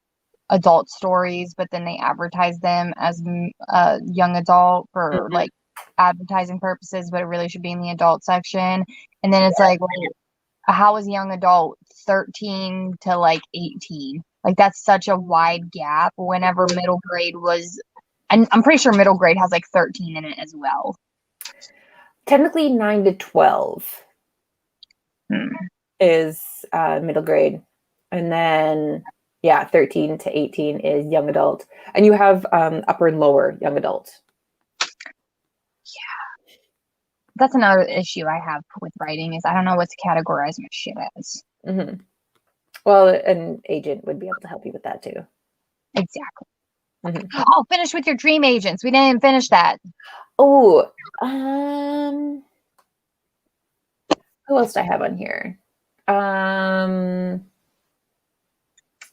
S2: adult stories, but then they advertise them as a young adult for like advertising purposes, but it really should be in the adult section. And then it's like, how is young adult 13 to like 18? Like that's such a wide gap whenever middle grade was, and I'm pretty sure middle grade has like 13 in it as well.
S1: Technically 9 to 12 is middle grade. And then 13 to 18 is young adult. And you have upper and lower young adult.
S2: Yeah. That's another issue I have with writing is I don't know what to categorize my shit as.
S1: Mm-hmm. Well, an agent would be able to help you with that too.
S2: Exactly. Mm-hmm. Oh, finish with your dream agents. We didn't even finish that.
S1: Oh, who else do I have on here? I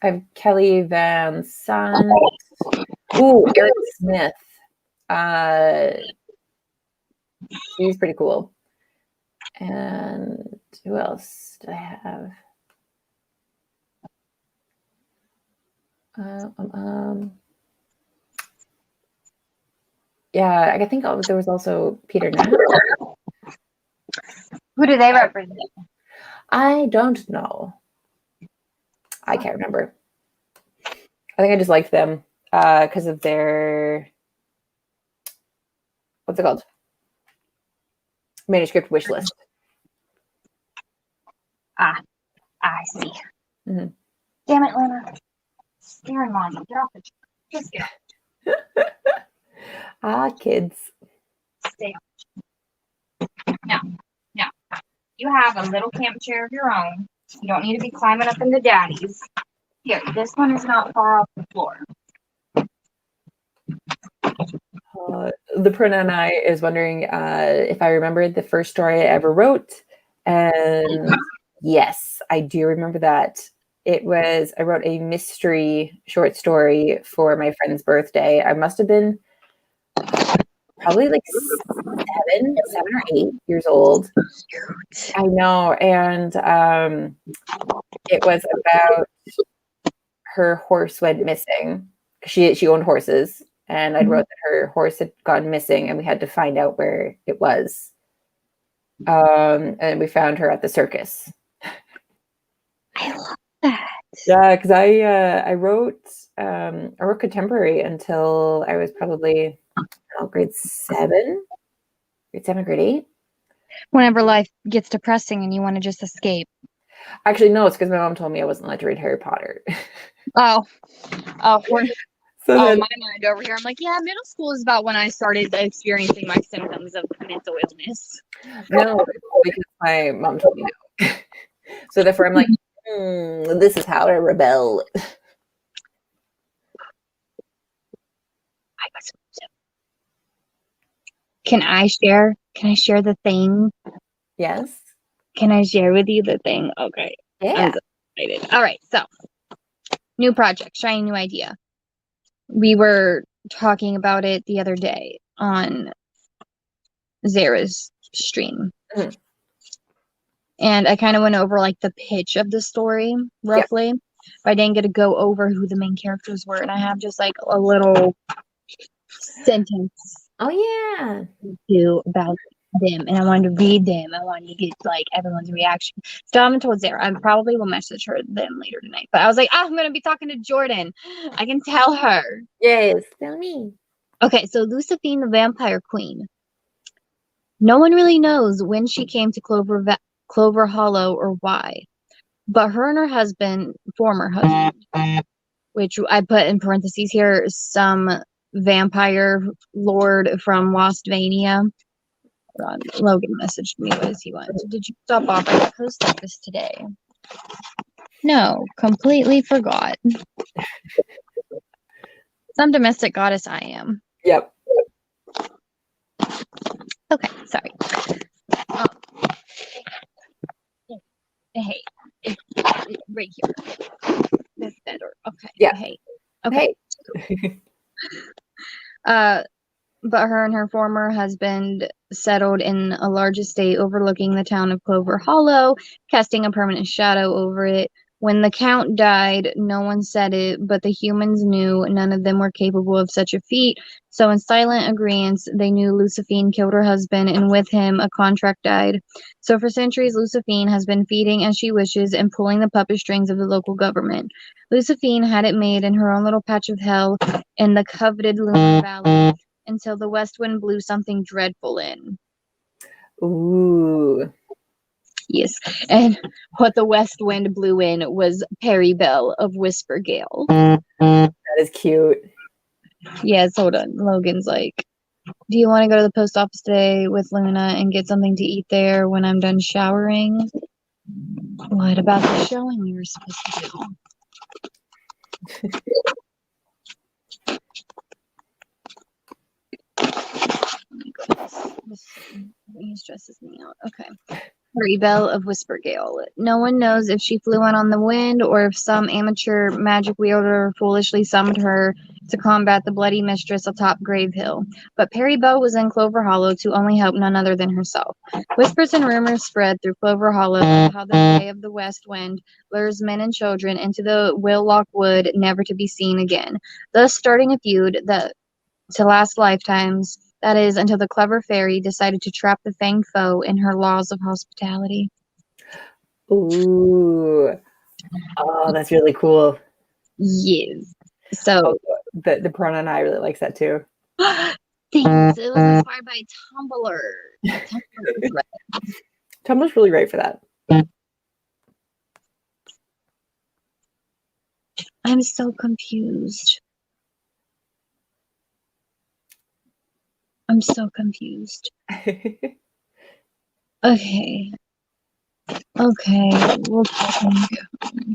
S1: have Kelly Van Sant. Ooh, Eric Smith. He's pretty cool. And who else do I have? Yeah, I think there was also Peter Knapp.
S2: Who do they represent?
S1: I don't know. I can't remember. I think I just liked them because of their, what's it called? Manuscript wish list.
S2: I see. Mm-hmm. Damn it, Lena. Scaring mom. Get off the chair. Just get
S1: kids.
S2: Stay on. Now, you have a little camp chair of your own. You don't need to be climbing up into daddy's. Here, this one is not far off the floor.
S1: The pronoun I is wondering if I remembered the first story I ever wrote. And yes, I do remember that. I wrote a mystery short story for my friend's birthday. I must have been probably like seven or 8 years old. I know, and it was about her horse went missing. She owned horses, and I wrote that her horse had gone missing, and we had to find out where it was. And we found her at the circus.
S2: I love that.
S1: Yeah, because I wrote contemporary until I was probably grade 7, grade 8.
S2: Whenever life gets depressing and you want to just escape.
S1: Actually, no, it's because my mom told me I wasn't allowed to read Harry Potter.
S2: Oh,
S1: So
S2: my
S1: then,
S2: mind over here. I'm like, yeah, middle school is about when I started experiencing my symptoms of mental illness.
S1: no, because my mom told me no. So therefore, I'm like, this is how I rebel.
S2: Can I share? Can I share the thing?
S1: Yes.
S2: Can I share with you the thing? Okay.
S1: Yeah.
S2: I'm so excited. All right. So, new project, shiny new idea. We were talking about it the other day on Zara's stream.
S1: Mm-hmm.
S2: And I kind of went over like the pitch of the story roughly. Yep. But I didn't get to go over who the main characters were. And I have just like a little sentence.
S1: Oh, yeah.
S2: Do about them. And I wanted to read them. I wanted to get like everyone's reaction. Still haven't told Zara. I probably will message her them later tonight. But I was like, I'm going to be talking to Jordan. I can tell her.
S1: Yes, tell me.
S2: Okay, so Lucifine the Vampire Queen. No one really knows when she came to Clover Hollow or why. But her and her husband, former husband, which I put in parentheses here, some vampire lord from Westvania. Logan messaged me. What does he want? Did you stop off? I posted this today. No, completely forgot. Some domestic goddess I am.
S1: Yep.
S2: Okay, sorry. Hey, right here. That's better. Okay.
S1: Yeah.
S2: Hey. Okay.
S1: Hey.
S2: But her and her former husband settled in a large estate overlooking the town of Clover Hollow, casting a permanent shadow over it. When the Count died, no one said it, but the humans knew none of them were capable of such a feat. So in silent agreement, they knew Lucifine killed her husband, and with him, a contract died. So for centuries, Lucifine has been feeding as she wishes and pulling the puppet strings of the local government. Lucifine had it made in her own little patch of hell in the coveted Lunar Valley until the west wind blew something dreadful in.
S1: Ooh.
S2: Yes, and what the west wind blew in was Perry Bell of Whisper Gale.
S1: That is cute.
S2: Yes, hold on. Logan's like, do you want to go to the post office today with Luna and get something to eat there when I'm done showering? What about the showing we were supposed to do? Oh my goodness. He stresses me out. Okay. Perry Bell of Whisper Gale. No one knows if she flew in on the wind or if some amateur magic wielder foolishly summoned her to combat the bloody mistress atop Grave Hill. But Perry Bell was in Clover Hollow to only help none other than herself. Whispers and rumors spread through Clover Hollow how the Bay of the West Wind lures men and children into the Willock Wood, never to be seen again, thus starting a feud that to last lifetimes. That is, until the clever fairy decided to trap the fanged foe in her laws of hospitality.
S1: Ooh. Oh, that's really cool.
S2: Yes. So
S1: the pronoun I really likes that too.
S2: Thanks. It was inspired by Tumblr.
S1: Tumblr's really great for that.
S2: I'm so confused. I'm so confused. Okay. Okay. We'll talk.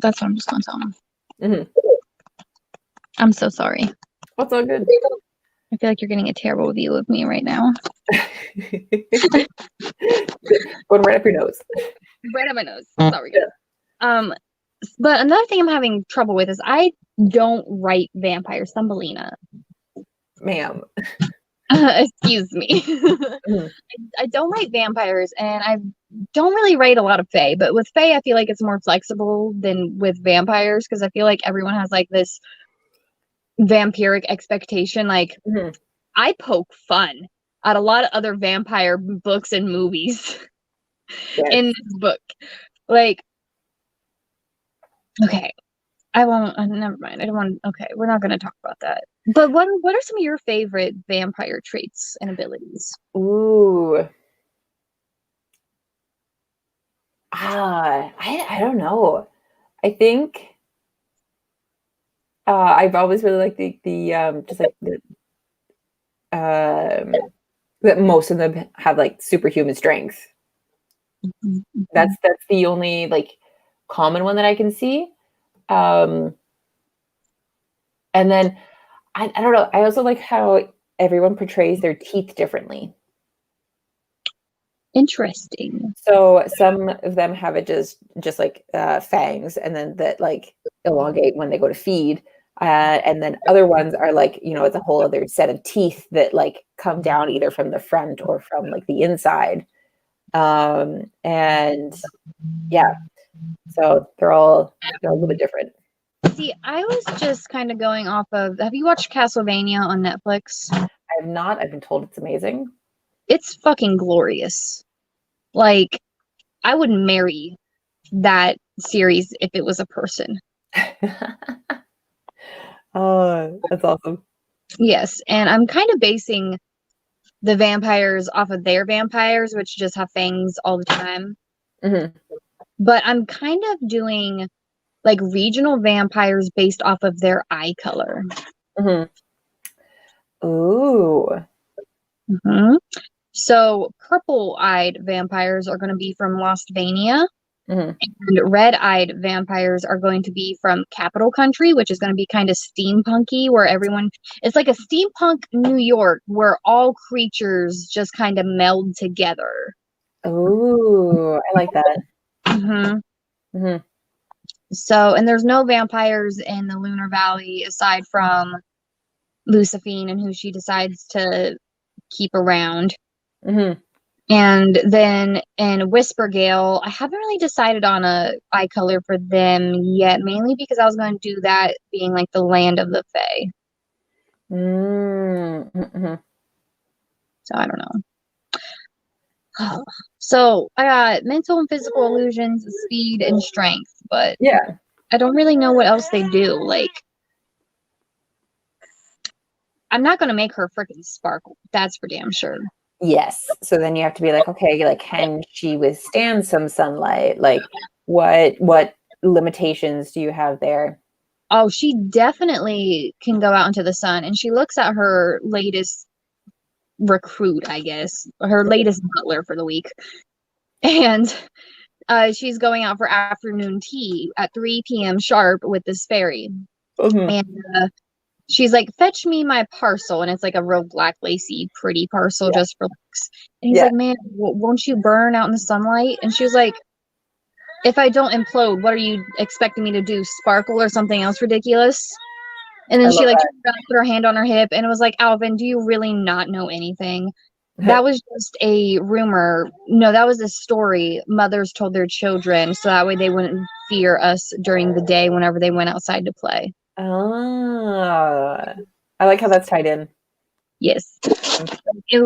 S2: That's what I'm just gonna tell him.
S1: Mm-hmm.
S2: I'm so sorry.
S1: What's all good?
S2: I feel like you're getting a terrible view of me right now.
S1: Going right up your nose.
S2: Right up my nose. Sorry. But another thing I'm having trouble with is I don't write vampires, Thumbelina.
S1: Ma'am.
S2: Excuse me.
S1: Mhm.
S2: I don't write vampires, and I don't really write a lot of fae. But with fae, I feel like it's more flexible than with vampires because I feel like everyone has like this vampiric expectation. Like
S1: Mhm.
S2: I poke fun at a lot of other vampire books and movies
S1: Yes.
S2: in this book. Like, okay, I won't. Never mind. I don't want. Okay, we're not going to talk about that. But what are some of your favorite vampire traits and abilities?
S1: Ooh. I don't know. I think I've always really liked the just like the that most of them have like superhuman strength.
S2: Mhm.
S1: That's the only like common one that I can see. Um, and then I don't know. I also like how everyone portrays their teeth differently.
S2: Interesting.
S1: So some of them have it just like fangs, and then that like elongate when they go to feed. And then other ones are like, it's a whole other set of teeth that like come down either from the front or from like the inside. And yeah, so they're a little bit different.
S2: See, I was just kind of going off of. Have you watched Castlevania on Netflix?
S1: I have not. I've been told it's amazing.
S2: It's fucking glorious. Like, I would marry that series if it was a person.
S1: Oh, that's awesome.
S2: Yes, and I'm kind of basing the vampires off of their vampires, which just have fangs all the time.
S1: Hmm.
S2: But I'm kind of doing like regional vampires based off of their eye color.
S1: Hmm. Ooh.
S2: Mhm. So purple-eyed vampires are going to be from Lostvania,
S1: Hmm.
S2: and red-eyed vampires are going to be from Capital Country, which is going to be kind of steampunky, where everyone it's like a steampunk New York where all creatures just kind of meld together.
S1: Ooh, I like that.
S2: Hmm.
S1: Hmm.
S2: So, and there's no vampires in the Lunar Valley aside from Luciphine and who she decides to keep around.
S1: Hmm.
S2: And then in Whispergale, I haven't really decided on a eye color for them yet, mainly because I was going to do that being like the land of the Fae.
S1: Mm-hmm.
S2: So I don't know. So I got mental and physical illusions, speed, and strength, but
S1: Yeah.
S2: I don't really know what else they do. Like, I'm not going to make her freaking sparkle. That's for damn sure.
S1: Yes. So then you have to be like, okay, like can she withstand some sunlight? Like what limitations do you have there?
S2: Oh, she definitely can go out into the sun. And she looks at her latest recruit, I guess, her latest butler for the week. And she's going out for afternoon tea at 3 p.m. sharp with this fairy.
S1: Mhm.
S2: And she's like, fetch me my parcel. And it's like a real black lacy, pretty parcel
S1: Yeah.
S2: just for looks. And he's
S1: Yeah.
S2: like, man, won't you burn out in the sunlight? And she was like, if I don't implode, what are you expecting me to do? Sparkle or something else ridiculous? And
S1: I
S2: then she
S1: love
S2: like put her hand on her hip and it was like, Alvin, do you really not know anything? That
S1: that.
S2: was just a rumor. No, that was a story mothers told their children so that way they wouldn't fear us during the day whenever they went outside to play.
S1: Ah. I like how that's tied in.
S2: Yes.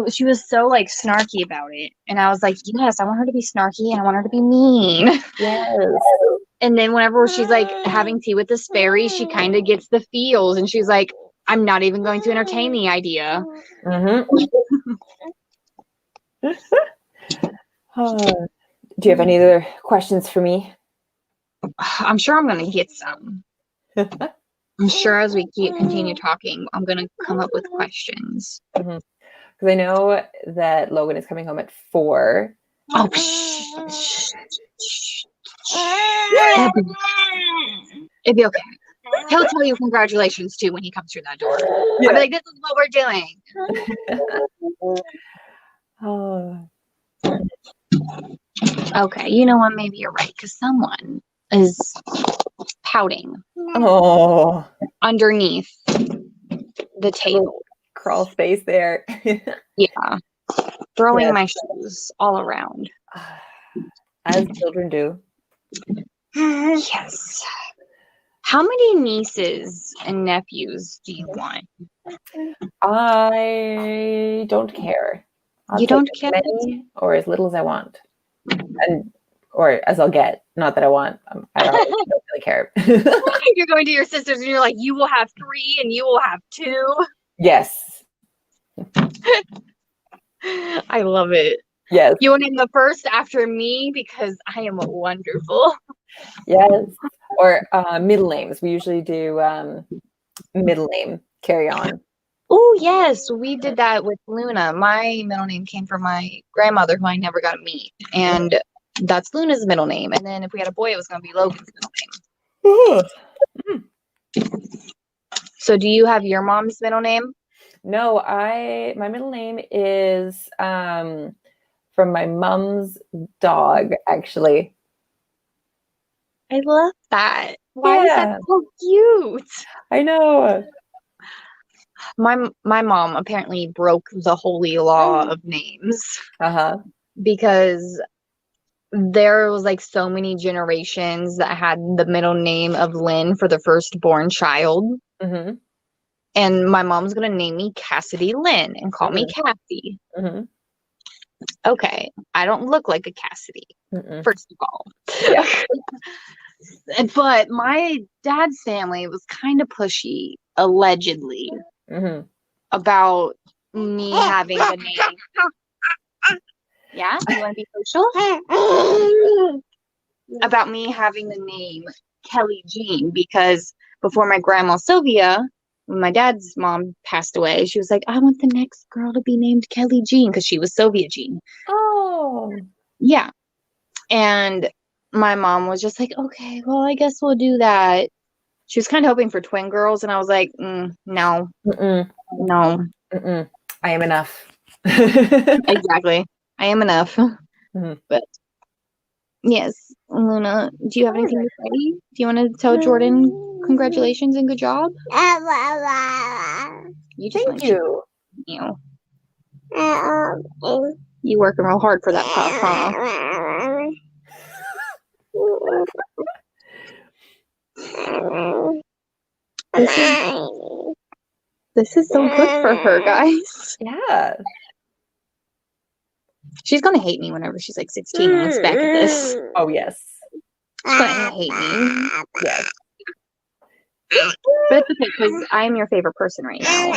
S2: She was so like snarky about it. And I was like, yes, I want her to be snarky and I want her to be mean.
S1: Yes.
S2: And then whenever she's like having tea with this fairy, she kind of gets the feels and she's like, I'm not even going to entertain the idea.
S1: Hmm. Do you have any other questions for me?
S2: I'm sure I'm going to get some. I'm sure as we continue talking, I'm going to come up with questions.
S1: Because I know that Logan is coming home at 4.
S2: Oh, it'd be okay. He'll tell you congratulations too when he comes through that door.
S1: Yeah.
S2: I'll be like, this is what we're doing.
S1: Oh.
S2: Okay, you know what? Maybe you're right because someone is pouting
S1: Oh.
S2: underneath the table.
S1: crawl space there.
S2: Yeah. Throwing
S1: Yes.
S2: my shoes all around.
S1: As children do.
S2: Yes. How many nieces and nephews do you want?
S1: I don't care. I'll
S2: You
S1: take
S2: don't
S1: as
S2: care?
S1: many or as little as I want, and or as I'll get. Not that I want. I don't really care.
S2: You're going to your sisters and you're like, you will have 3 and you will have 2.
S1: Yes.
S2: I love it.
S1: Yes.
S2: You want to name the first after me because I am wonderful.
S1: Yes. Or middle names. We usually do middle name. Carry on.
S2: Oh, yes. We did that with Luna. My middle name came from my grandmother, who I never got to meet. And that's Luna's middle name. And then if we had a boy, it was going to be Logan's middle name. So do you have your mom's middle name?
S1: No, my middle name is from my mom's dog, actually.
S2: I love that. Why is that so cute?
S1: I know.
S2: My mom apparently broke the holy law of names because there was like so many generations that had the middle name of Lynn for the firstborn child.
S1: Mm-hmm.
S2: And my mom's going to name me Cassidy Lynn and call me Cassie.
S1: Mm-hmm.
S2: Okay. I don't look like a Cassidy, first of all.
S1: Yeah.
S2: But my dad's family was kind of pushy, allegedly, about me having the name. Yeah? You want to be social? About me having the name Kelli Jean, because before my grandma Sylvia, when my dad's mom passed away, she was like, I want the next girl to be named Kelli Jean, because she was Sylvia Jean.
S1: Oh.
S2: Yeah. And my mom was just like, okay, well, I guess we'll do that. She was kind of hoping for twin girls, and I was like, no. No.
S1: I am enough.
S2: Exactly. I am enough. But yes, Luna, do you have anything to say? Do you want to tell Jordan congratulations and good job?
S1: Thank you.
S2: You working real hard for that pup, huh? This is so good for her, guys.
S1: Yeah.
S2: She's gonna hate me whenever she's like 16 and looks back at this.
S1: Oh, yes.
S2: She's gonna hate me.
S1: Yes.
S2: But it's okay, because I'm your favorite person right now.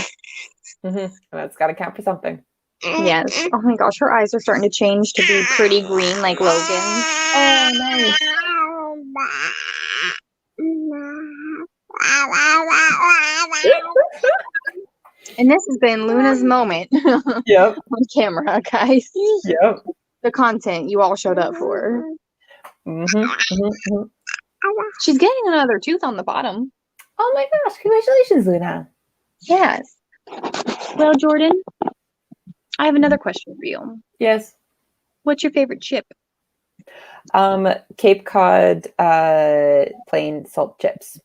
S1: That's got to count for something.
S2: Yes. Oh my gosh, her eyes are starting to change to be pretty green like Logan's.
S1: Oh, nice.
S2: And this has been Luna's moment.
S1: Yep.
S2: On camera, guys.
S1: Yep.
S2: The content you all showed up for. She's getting another tooth on the bottom.
S1: Oh my gosh, congratulations, Luna.
S2: Yes. Well, Jordan, I have another question for you.
S1: Yes.
S2: What's your favorite chip?
S1: Cape Cod plain salt chips.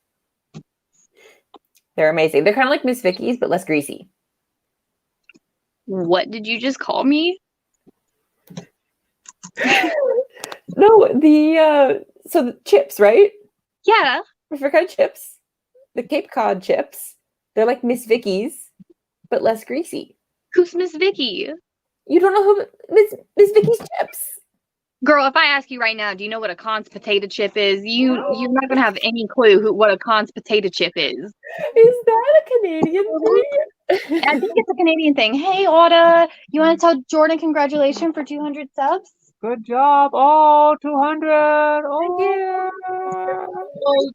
S1: They're amazing. They're kind of like Miss Vicky's, but less greasy.
S2: What did you just call me?
S1: No, the chips, right?
S2: Yeah.
S1: I forgot chips. The Cape Cod chips. They're like Miss Vicky's, but less greasy.
S2: Who's Miss Vicky?
S1: You don't know who Miss Vicky's chips?
S2: Girl, if I ask you right now, do you know what a Conn's potato chip is? You're not gonna have any clue what a Conn's potato chip is.
S1: Is that a Canadian thing?
S2: I think it's a Canadian thing. Hey, Auda, you want to tell Jordan congratulations for 200 subs?
S3: Good job. Oh, 200. Oh,
S2: yeah.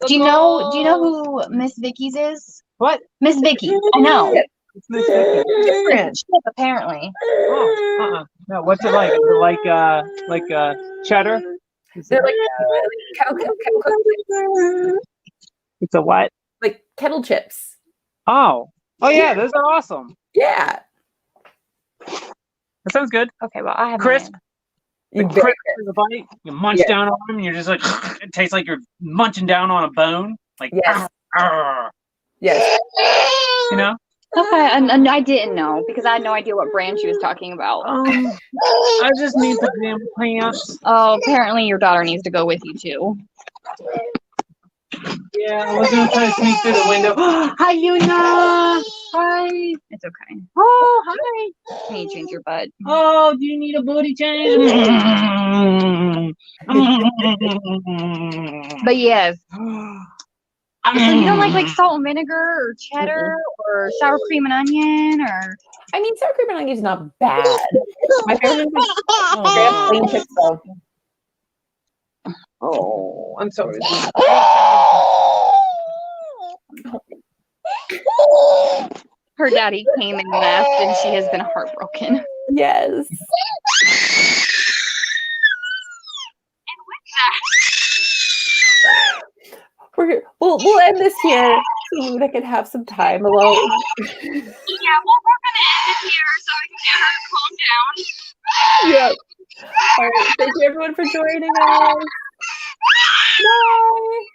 S2: Do you know who Miss Vicky's is?
S3: What?
S2: Miss Vicky. I know.
S3: It's Miss Vicky.
S2: Different chip, apparently.
S3: Oh, no. What's it like? Is it like cheddar?
S1: They're like kettle
S3: It's a what?
S1: like kettle chips.
S3: Oh yeah, those are awesome.
S1: Yeah.
S3: That sounds good.
S2: Okay, well, I have
S3: crisp.
S1: You
S3: Crisp in the bite. You munch down on them, and you're just like, it tastes like you're munching down on a bone. Like,
S1: yes.
S3: Arr.
S1: Yes.
S3: You know?
S2: Okay, and I didn't know because I had no idea what brand she was talking about.
S3: I just need pajama pants.
S2: Oh, apparently your daughter needs to go with you too.
S3: Yeah, I was gonna try to sneak through the window. Hi, Yuna. Hi.
S2: It's okay.
S3: Oh, hi.
S2: Can you change your butt?
S3: Oh, do you need a booty change?
S2: But yes. So you don't like salt and vinegar or cheddar or sour cream and onion or?
S1: I mean, sour cream and onion is not bad. My favorite is straight up plain chips though.
S3: Oh, I'm sorry.
S2: Her daddy came and left, and she has been heartbroken.
S1: Yes. We'll end this here so Luna can have some time alone.
S2: Yeah, well, we're gonna end it here so I can get her to calm down.
S1: Yep. All right. Thank you everyone for joining us. Bye.